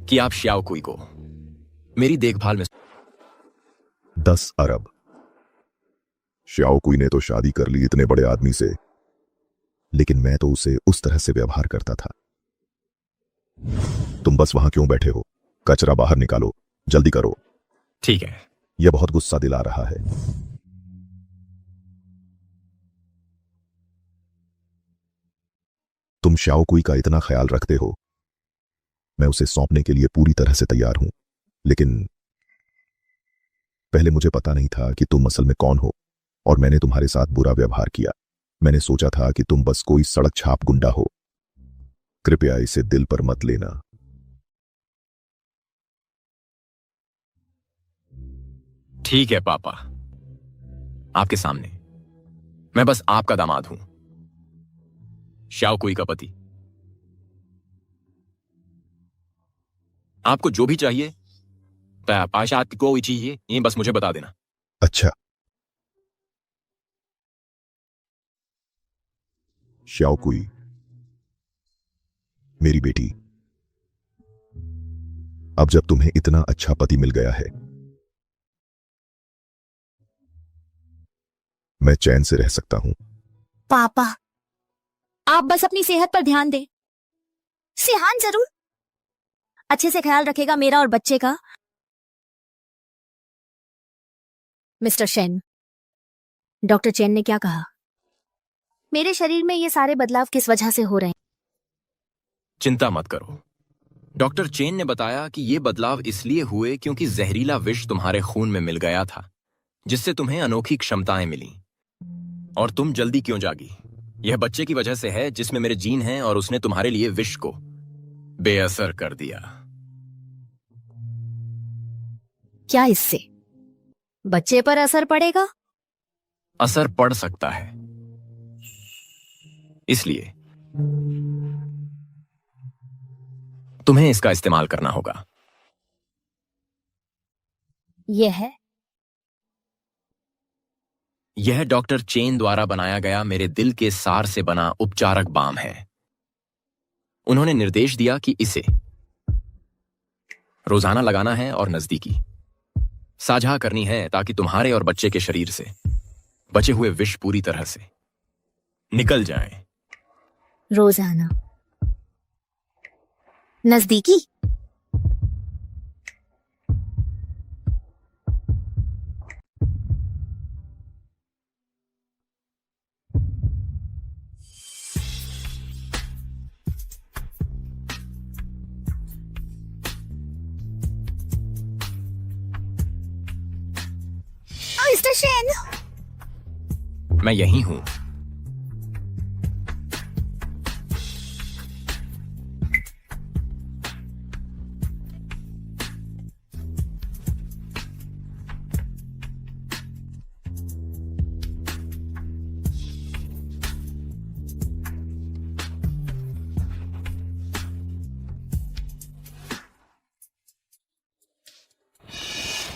कि आप शाओकुई को मेरी देखभाल में। 10 अरब? शाओकुई ने तो शादी कर ली इतने बड़े आदमी से, लेकिन मैं तो उसे उस तरह से व्यवहार करता था। तुम बस वहां क्यों बैठे हो? कचरा बाहर निकालो, जल्दी करो। ठीक है। यह बहुत गुस्सा दिला रहा है। तुम शाओकुई का इतना ख्याल रखते हो। मैं उसे सौंपने के लिए पूरी तरह से तैयार हूं, लेकिन पहले मुझे पता नहीं था कि तुम असल में कौन हो, और मैंने तुम्हारे साथ बुरा व्यवहार किया। मैंने सोचा था कि तुम बस कोई सड़क छाप गुंडा हो। कृपया इसे दिल पर मत लेना। ठीक है पापा, आपके सामने मैं बस आपका दामाद हूं, शाओ कुई का पति। आपको जो भी चाहिए, पाशा को ही चाहिए, ये बस मुझे बता देना। अच्छा। श्याओ कुई, मेरी बेटी, अब जब तुम्हें इतना अच्छा पति मिल गया है, मैं चैन से रह सकता हूं। पापा, आप बस अपनी सेहत पर ध्यान दें। सिहान जरूर अच्छे से ख्याल रखेगा मेरा और बच्चे का। मिस्टर शेन, डॉक्टर चेन ने क्या कहा? मेरे शरीर में ये सारे बदलाव किस वजह से हो रहे हैं? चिंता मत करो, डॉक्टर चेन ने बताया कि ये बदलाव इसलिए हुए क्योंकि जहरीला विष तुम्हारे खून में मिल गया था, जिससे तुम्हें अनोखी क्षमताएं मिली। और तुम जल्दी क्यों जागी? यह बच्चे की वजह से है, जिसमें मेरे जीन हैं, और उसने तुम्हारे लिए विष को बेअसर कर दिया। क्या इससे बच्चे पर असर पड़ेगा? असर पड़ सकता है, इसलिए तुम्हें इसका इस्तेमाल करना होगा। यह डॉक्टर चेन द्वारा बनाया गया मेरे दिल के सार से बना उपचारक बाम है। उन्होंने निर्देश दिया कि इसे रोजाना लगाना है और नजदीकी साझा करनी है, ताकि तुम्हारे और बच्चे के शरीर से बचे हुए विष पूरी तरह से निकल जाएं। रोजाना नजदीकी? मिस्टर शेन, मैं यही हूं।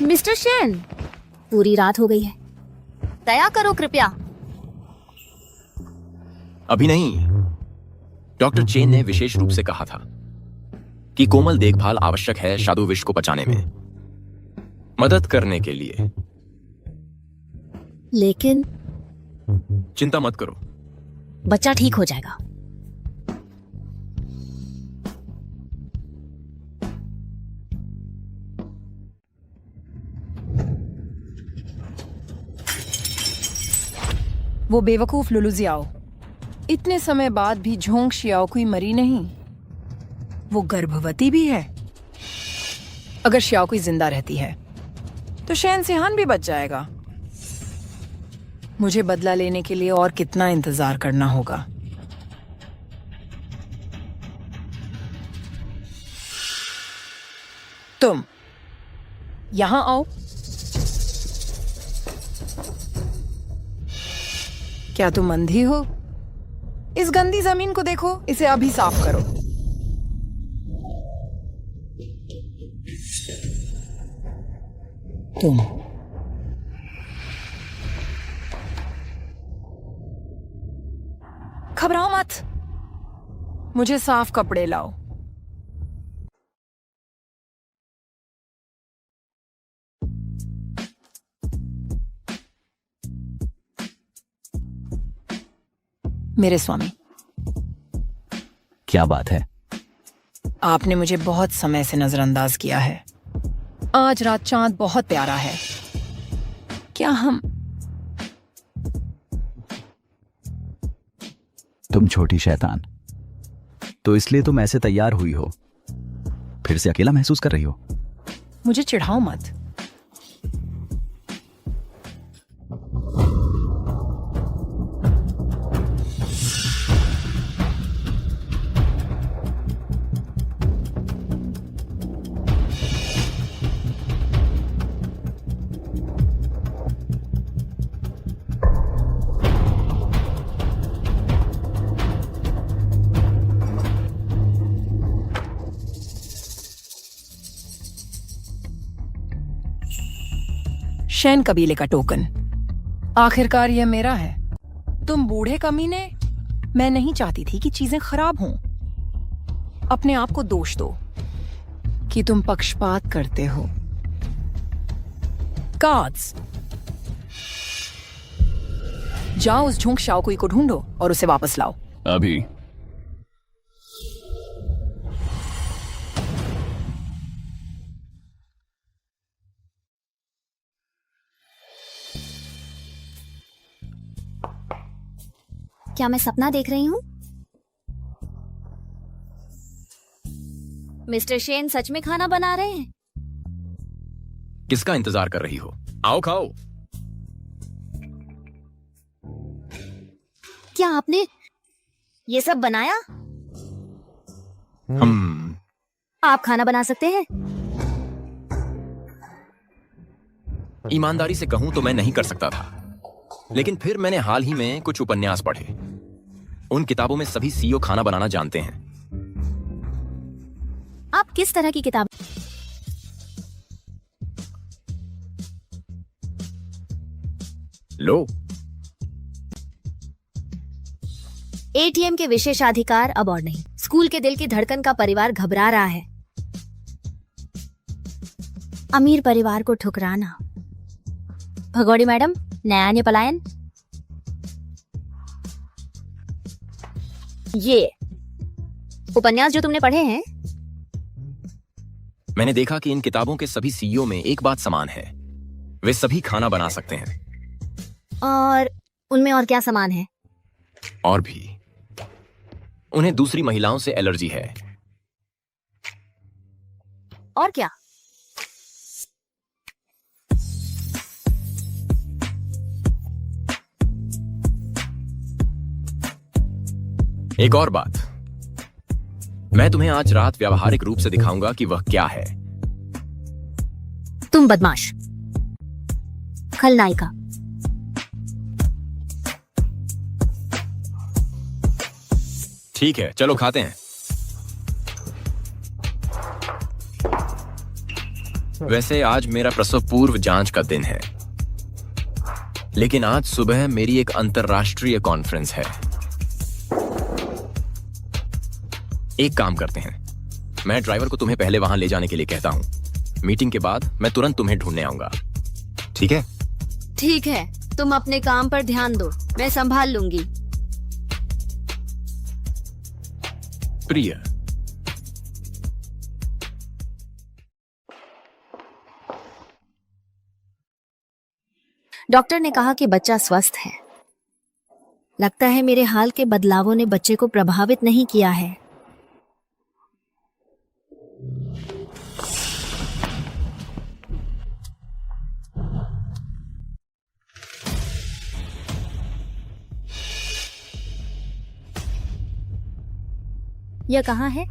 मिस्टर शेन, पूरी रात हो गई है, दया करो कृपया। अभी नहीं। डॉक्टर चेन ने विशेष रूप से कहा था कि कोमल देखभाल आवश्यक है शादू विष को पचाने में मदद करने के लिए। लेकिन चिंता मत करो, बच्चा ठीक हो जाएगा। वो बेवकूफ लुलु जियाओ, इतने समय बाद भी झोंग शियाओ कोई मरी नहीं। वो गर्भवती भी है। अगर शियाओ कोई जिंदा रहती है तो शेन सिहान भी बच जाएगा। मुझे बदला लेने के लिए और कितना इंतजार करना होगा? तुम यहां आओ। क्या तुम अंधी हो? इस गंदी जमीन को देखो, इसे अभी साफ करो। तुम घबराओ मत, मुझे साफ कपड़े लाओ। मेरे स्वामी, क्या बात है? आपने मुझे बहुत समय से नजरअंदाज किया है। आज रात चांद बहुत प्यारा है। क्या हम? तुम छोटी शैतान, तो इसलिए तुम ऐसे तैयार हुई हो? फिर से अकेला महसूस कर रही हो? मुझे चिढ़ाओ मत। शैन कबीले का टोकन। आखिरकार यह मेरा है। तुम बूढ़े कमीने, मैं नहीं चाहती थी कि चीजें खराब हों। अपने आप को दोष दो कि तुम पक्षपात करते हो। गार्ड्स, जाओ उस झोंक शाओकुई को ढूंढो और उसे वापस लाओ। अभी। क्या मैं सपना देख रही हूँ? मिस्टर शेन सच में खाना बना रहे हैं? किसका इंतजार कर रही हो? आओ खाओ। क्या आपने ये सब बनाया? आप खाना बना सकते हैं? ईमानदारी से कहूं तो मैं नहीं कर सकता था, लेकिन फिर मैंने हाल ही में कुछ उपन्यास पढ़े। उन किताबों में सभी सीईओ खाना बनाना जानते हैं। आप किस तरह की किताब? लो। एटीएम के विशेषाधिकार अब और नहीं। स्कूल के दिल की धड़कन का परिवार घबरा रहा है। अमीर परिवार को ठुकराना। भगोड़ी मैडम, न्याय पलायन। ये उपन्यास जो तुमने पढ़े हैं, मैंने देखा कि इन किताबों के सभी सीईओ में एक बात समान है, वे सभी खाना बना सकते हैं। और उनमें और क्या समान है? और भी, उन्हें दूसरी महिलाओं से एलर्जी है। और क्या? एक और बात, मैं तुम्हें आज रात व्यावहारिक रूप से दिखाऊंगा कि वह क्या है। तुम बदमाश, खलनायिका। ठीक है, चलो खाते हैं। वैसे आज मेरा प्रसव पूर्व जांच का दिन है, लेकिन आज सुबह मेरी एक अंतरराष्ट्रीय कॉन्फ्रेंस है। एक काम करते हैं, मैं ड्राइवर को तुम्हें पहले वहां ले जाने के लिए कहता हूं। मीटिंग के बाद मैं तुरंत तुम्हें ढूंढने आऊंगा। ठीक है? ठीक है, तुम अपने काम पर ध्यान दो, मैं संभाल लूंगी। प्रिय, डॉक्टर ने कहा कि बच्चा स्वस्थ है। लगता है मेरे हाल के बदलावों ने बच्चे को प्रभावित नहीं किया है। यह कहाँ है?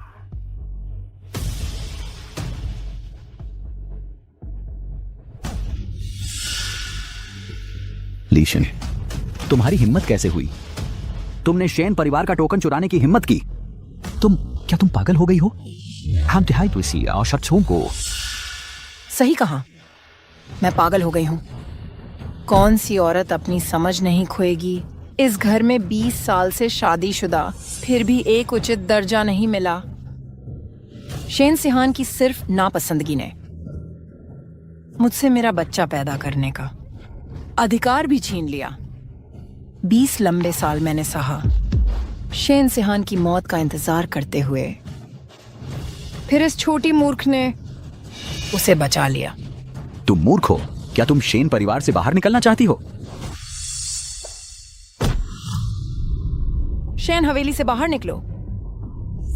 लीशन, तुम्हारी हिम्मत कैसे हुई? तुमने शेन परिवार का टोकन चुराने की हिम्मत की। क्या तुम पागल हो गई हो? हम तिहाई तुसी और शख्सों को। सही कहा, मैं पागल हो गई हूँ। कौन सी औरत अपनी समझ नहीं खोएगी? इस घर में 20 साल से शादीशुदा, फिर भी एक उचित दर्जा नहीं मिला। शेन सिहान की सिर्फ नापसंदगी ने मुझसे मेरा बच्चा पैदा करने का अधिकार भी छीन लिया। 20 लंबे साल मैंने सहा, शेन सिहान की मौत का इंतजार करते हुए। फिर इस छोटी मूर्ख ने उसे बचा लिया। तुम मूर्ख हो? क्या तुम शेन परिवार से बाहर निकलना चाहती हो? शेन हवेली से बाहर निकलो।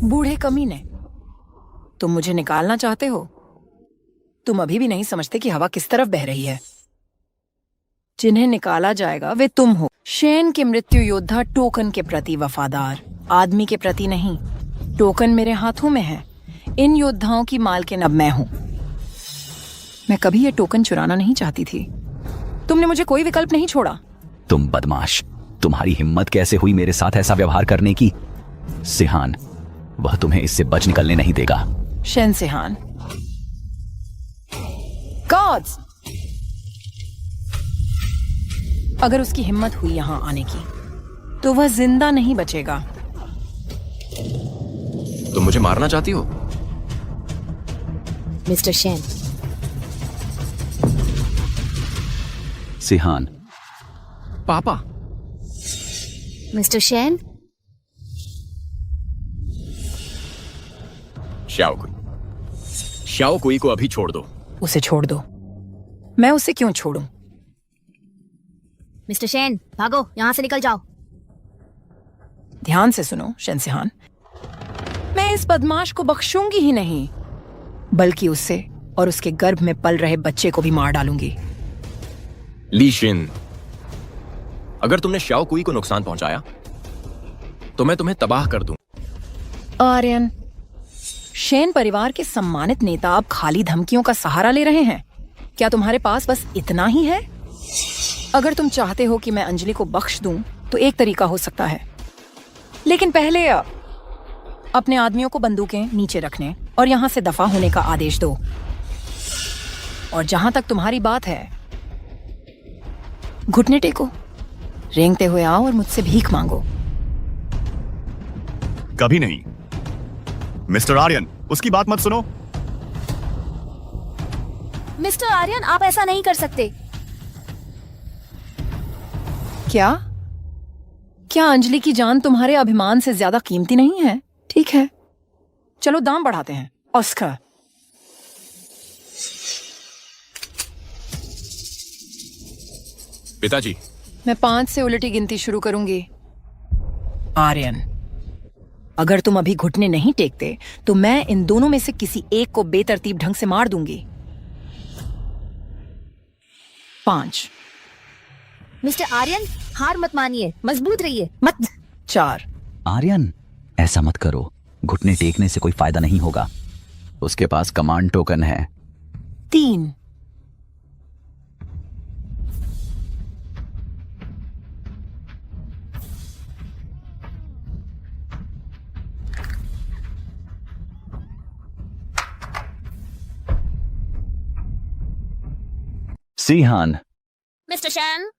बूढ़े कमीने, तुम मुझे निकालना चाहते हो? तुम अभी भी नहीं समझते कि हवा किस तरफ बह रही है। जिन्हें निकाला जाएगा वे तुम हो। शेन के मृत्यु योद्धा टोकन के प्रति वफादार, आदमी के प्रति नहीं। टोकन मेरे हाथों में है। इन योद्धाओं की मालकिन अब मैं हूं। मैं कभी ये टोकन चुराना नहीं चाहती थी। तुमने मुझे कोई विकल्प नहीं छोड़ा। तुम बदमाश, तुम्हारी हिम्मत कैसे हुई मेरे साथ ऐसा व्यवहार करने की? सिहान, वह तुम्हें इससे बच निकलने नहीं देगा। शेन सिहान, गॉड्स, अगर उसकी हिम्मत हुई यहाँ आने की तो वह जिंदा नहीं बचेगा। तुम मुझे मारना चाहती हो? Mister Shane, Sheehan. पापा। मिस्टर शेन, श्याओ कुई को अभी छोड़ दो। उसे छोड़ दो। मैं उसे क्यों छोड़ूं? मिस्टर शेन, भागो, यहाँ से निकल जाओ। ध्यान से सुनो शेनसिहान, मैं इस बदमाश को बख्शूंगी ही नहीं, बल्कि उसे और उसके गर्भ में पल रहे बच्चे को भी मार डालूंगी। ली शिन, अगर तुमने श्याओ कुई को नुकसान पहुंचाया तो मैं तुम्हें तबाह कर दूं। आर्यन, शेन परिवार के सम्मानित नेता अब खाली धमकियों का सहारा ले रहे हैं। क्या तुम्हारे पास बस इतना ही है? अगर तुम चाहते हो कि मैं अंजलि को बख्श दूं तो एक तरीका हो सकता है, लेकिन पहले अपने आदमियों को बंदूकें नीचे रखने और यहां से दफा होने का आदेश दो। और जहां तक तुम्हारी बात है, घुटने टेको, रेंगते हुए आओ और मुझसे भीख मांगो। कभी नहीं। मिस्टर आर्यन, उसकी बात मत सुनो। मिस्टर आर्यन, आप ऐसा नहीं कर सकते। क्या अंजलि की जान तुम्हारे अभिमान से ज्यादा कीमती नहीं है? ठीक है, चलो दाम बढ़ाते हैं। ऑस्कर, पिताजी। मैं 5 से उलटी गिनती शुरू करूंगी। आर्यन, अगर तुम अभी घुटने नहीं टेकते तो मैं इन दोनों में से किसी एक को बेतरतीब ढंग से मार दूंगी। 5। मिस्टर आर्यन, हार मत मानिए, मजबूत रहिए, मत। 4। आर्यन, ऐसा मत करो, घुटने टेकने से कोई फायदा नहीं होगा। उसके पास कमांड टोकन है। 3। सिहान। मिस्टर शेन,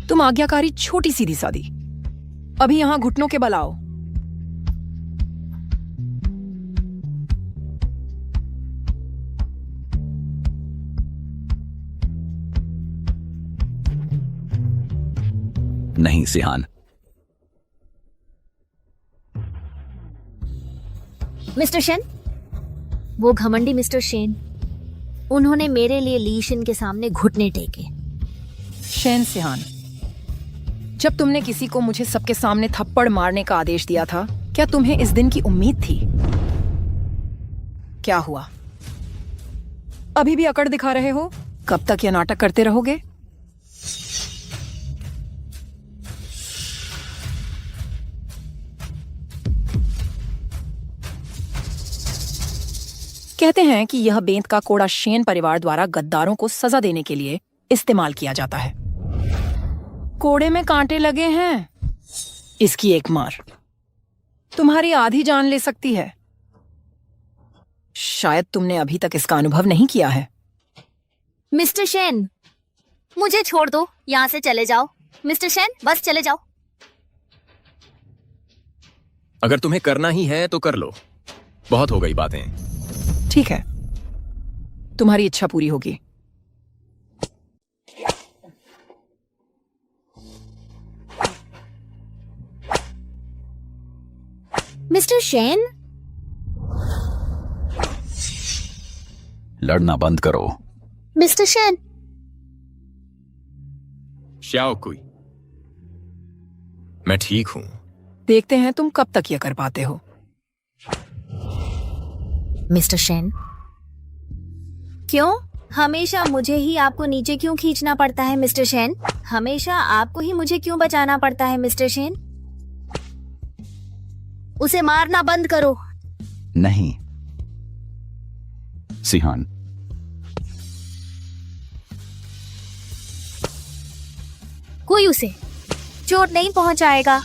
तुम आज्ञाकारी छोटी सीधी सादी, अभी यहां घुटनों के बल आओ। नहीं सिहान। मिस्टर शेन, वो घमंडी मिस्टर शेन, उन्होंने मेरे लिए लीशिन के सामने घुटने टेके। शेन सिहान, जब तुमने किसी को मुझे सबके सामने थप्पड़ मारने का आदेश दिया था, क्या तुम्हें इस दिन की उम्मीद थी? क्या हुआ? अभी भी अकड़ दिखा रहे हो? कब तक यह नाटक करते रहोगे? कहते हैं कि यह बेंत का कोड़ा शेन परिवार द्वारा गद्दारों को सजा देने के लिए इस्तेमाल किया जाता है। कोड़े में कांटे लगे हैं, इसकी एक मार तुम्हारी आधी जान ले सकती है। शायद तुमने अभी तक इसका अनुभव नहीं किया है। मिस्टर शेन, मुझे छोड़ दो, यहाँ से चले जाओ। मिस्टर शेन, बस चले जाओ। अगर तुम्हें करना ही है तो कर लो, बहुत हो गई बातें। ठीक है, तुम्हारी इच्छा पूरी होगी। मिस्टर शेन, लड़ना बंद करो। Mister Shane. श्याओ कुई, मैं ठीक हूं। देखते हैं तुम कब तक यह कर पाते हो। मिस्टर शेन, क्यों हमेशा मुझे ही आपको नीचे क्यों खींचना पड़ता है मिस्टर शेन? हमेशा आपको ही मुझे क्यों बचाना पड़ता है मिस्टर शेन? उसे मारना बंद करो। नहीं सिहान, कोई उसे चोट नहीं पहुंचाएगा।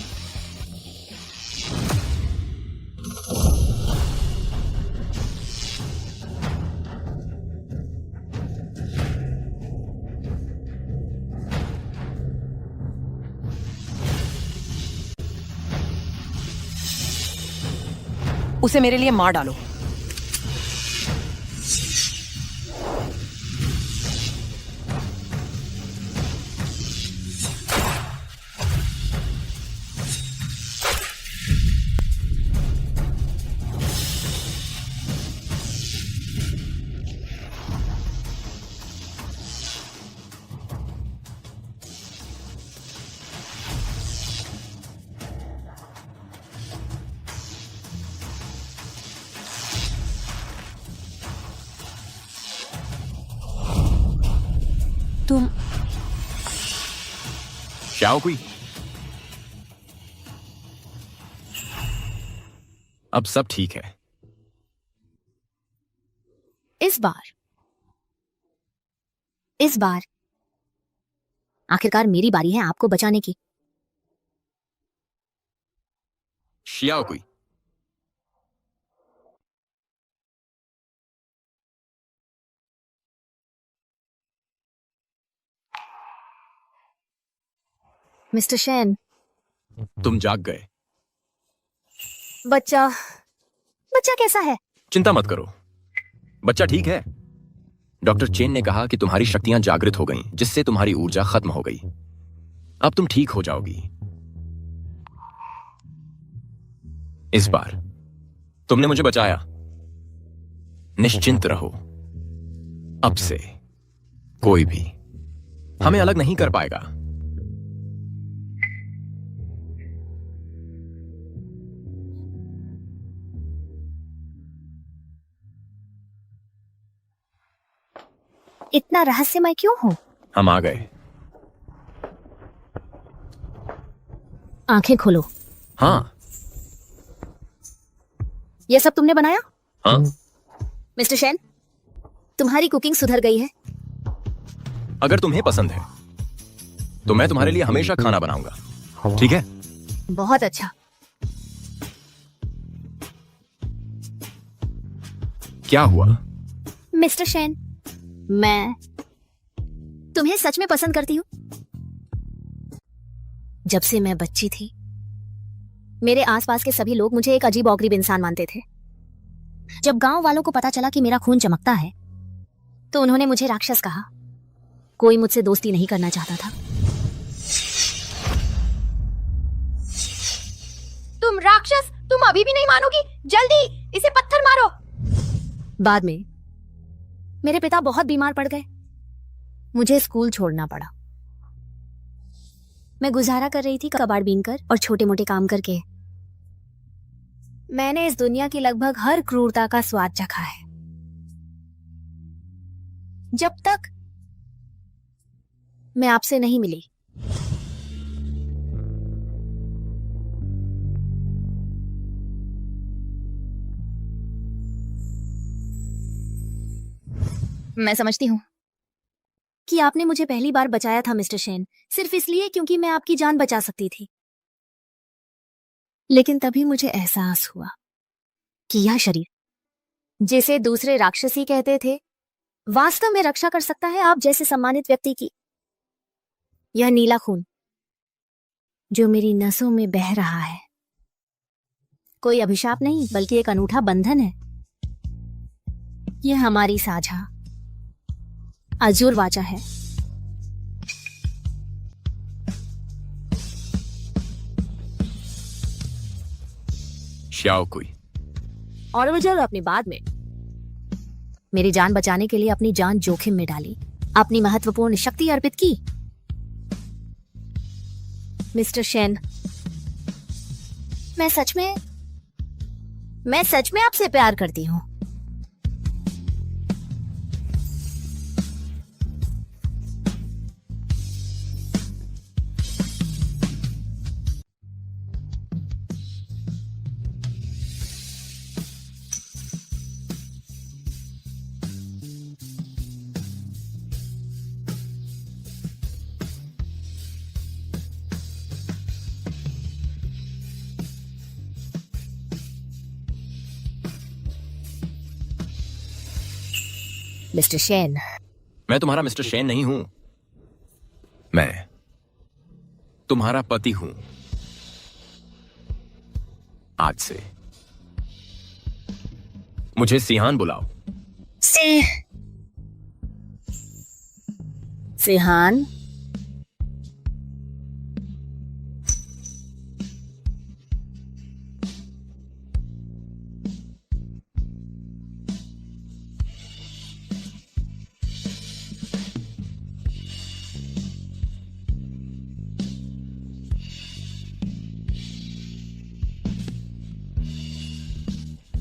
उसे मेरे लिए मार डालो। तुम शाओकुई, अब सब ठीक है। इस बार आखिरकार मेरी बारी है आपको बचाने की। शाओकुई, मिस्टर शेन, तुम जाग गए। बच्चा कैसा है? चिंता मत करो, बच्चा ठीक है। डॉक्टर चेन ने कहा कि तुम्हारी शक्तियां जागृत हो गईं, जिससे तुम्हारी ऊर्जा खत्म हो गई। अब तुम ठीक हो जाओगी। इस बार तुमने मुझे बचाया। निश्चिंत रहो, अब से कोई भी हमें अलग नहीं कर पाएगा। इतना रहस्यमय क्यों हो? हम आ गए। आंखें खोलो। हाँ। ये सब तुमने बनाया? हाँ। मिस्टर शेन, तुम्हारी कुकिंग सुधर गई है। अगर तुम्हें पसंद है तो मैं तुम्हारे लिए हमेशा खाना बनाऊंगा, ठीक है? बहुत अच्छा। क्या हुआ? मिस्टर शेन, मैं तुम्हें सच में पसंद करती हूँ। जब से मैं बच्ची थी, मेरे आसपास के सभी लोग मुझे एक अजीब और गरीब इंसान मानते थे। जब गांव वालों को पता चला कि मेरा खून चमकता है, तो उन्होंने मुझे राक्षस कहा। कोई मुझसे दोस्ती नहीं करना चाहता था। तुम राक्षस, तुम अभी भी नहीं मानोगी। जल्दी इसे पत्थर मारो। बाद में मेरे पिता बहुत बीमार पड़ गए। मुझे स्कूल छोड़ना पड़ा। मैं गुजारा कर रही थी कबाड़ बीनकर और छोटे मोटे काम करके। मैंने इस दुनिया की लगभग हर क्रूरता का स्वाद चखा है, जब तक मैं आपसे नहीं मिली। मैं समझती हूँ कि आपने मुझे पहली बार बचाया था मिस्टर शेन, सिर्फ इसलिए क्योंकि मैं आपकी जान बचा सकती थी। लेकिन तभी मुझे एहसास हुआ कि यह शरीर, जिसे दूसरे राक्षसी कहते थे, वास्तव में रक्षा कर सकता है आप जैसे सम्मानित व्यक्ति की। यह नीला खून जो मेरी नसों में बह रहा है, कोई अभिशाप नहीं बल्कि एक अनूठा बंधन है। यह हमारी साझा अजूर वाचा है। शाओकुई, और वो जरूर अपनी बाद में मेरी जान बचाने के लिए अपनी जान जोखिम में डाली, अपनी महत्वपूर्ण शक्ति अर्पित की। मिस्टर शेन, मैं सच में आपसे प्यार करती हूँ। मिस्टर शेन, मैं तुम्हारा मिस्टर शेन नहीं हूं। मैं तुम्हारा पति हूं। आज से मुझे सिहान बुलाओ। सिहान,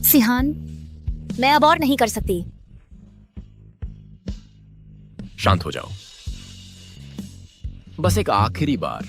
सिहान, मैं अब और नहीं कर सकती। शांत हो जाओ। बस एक आखिरी बार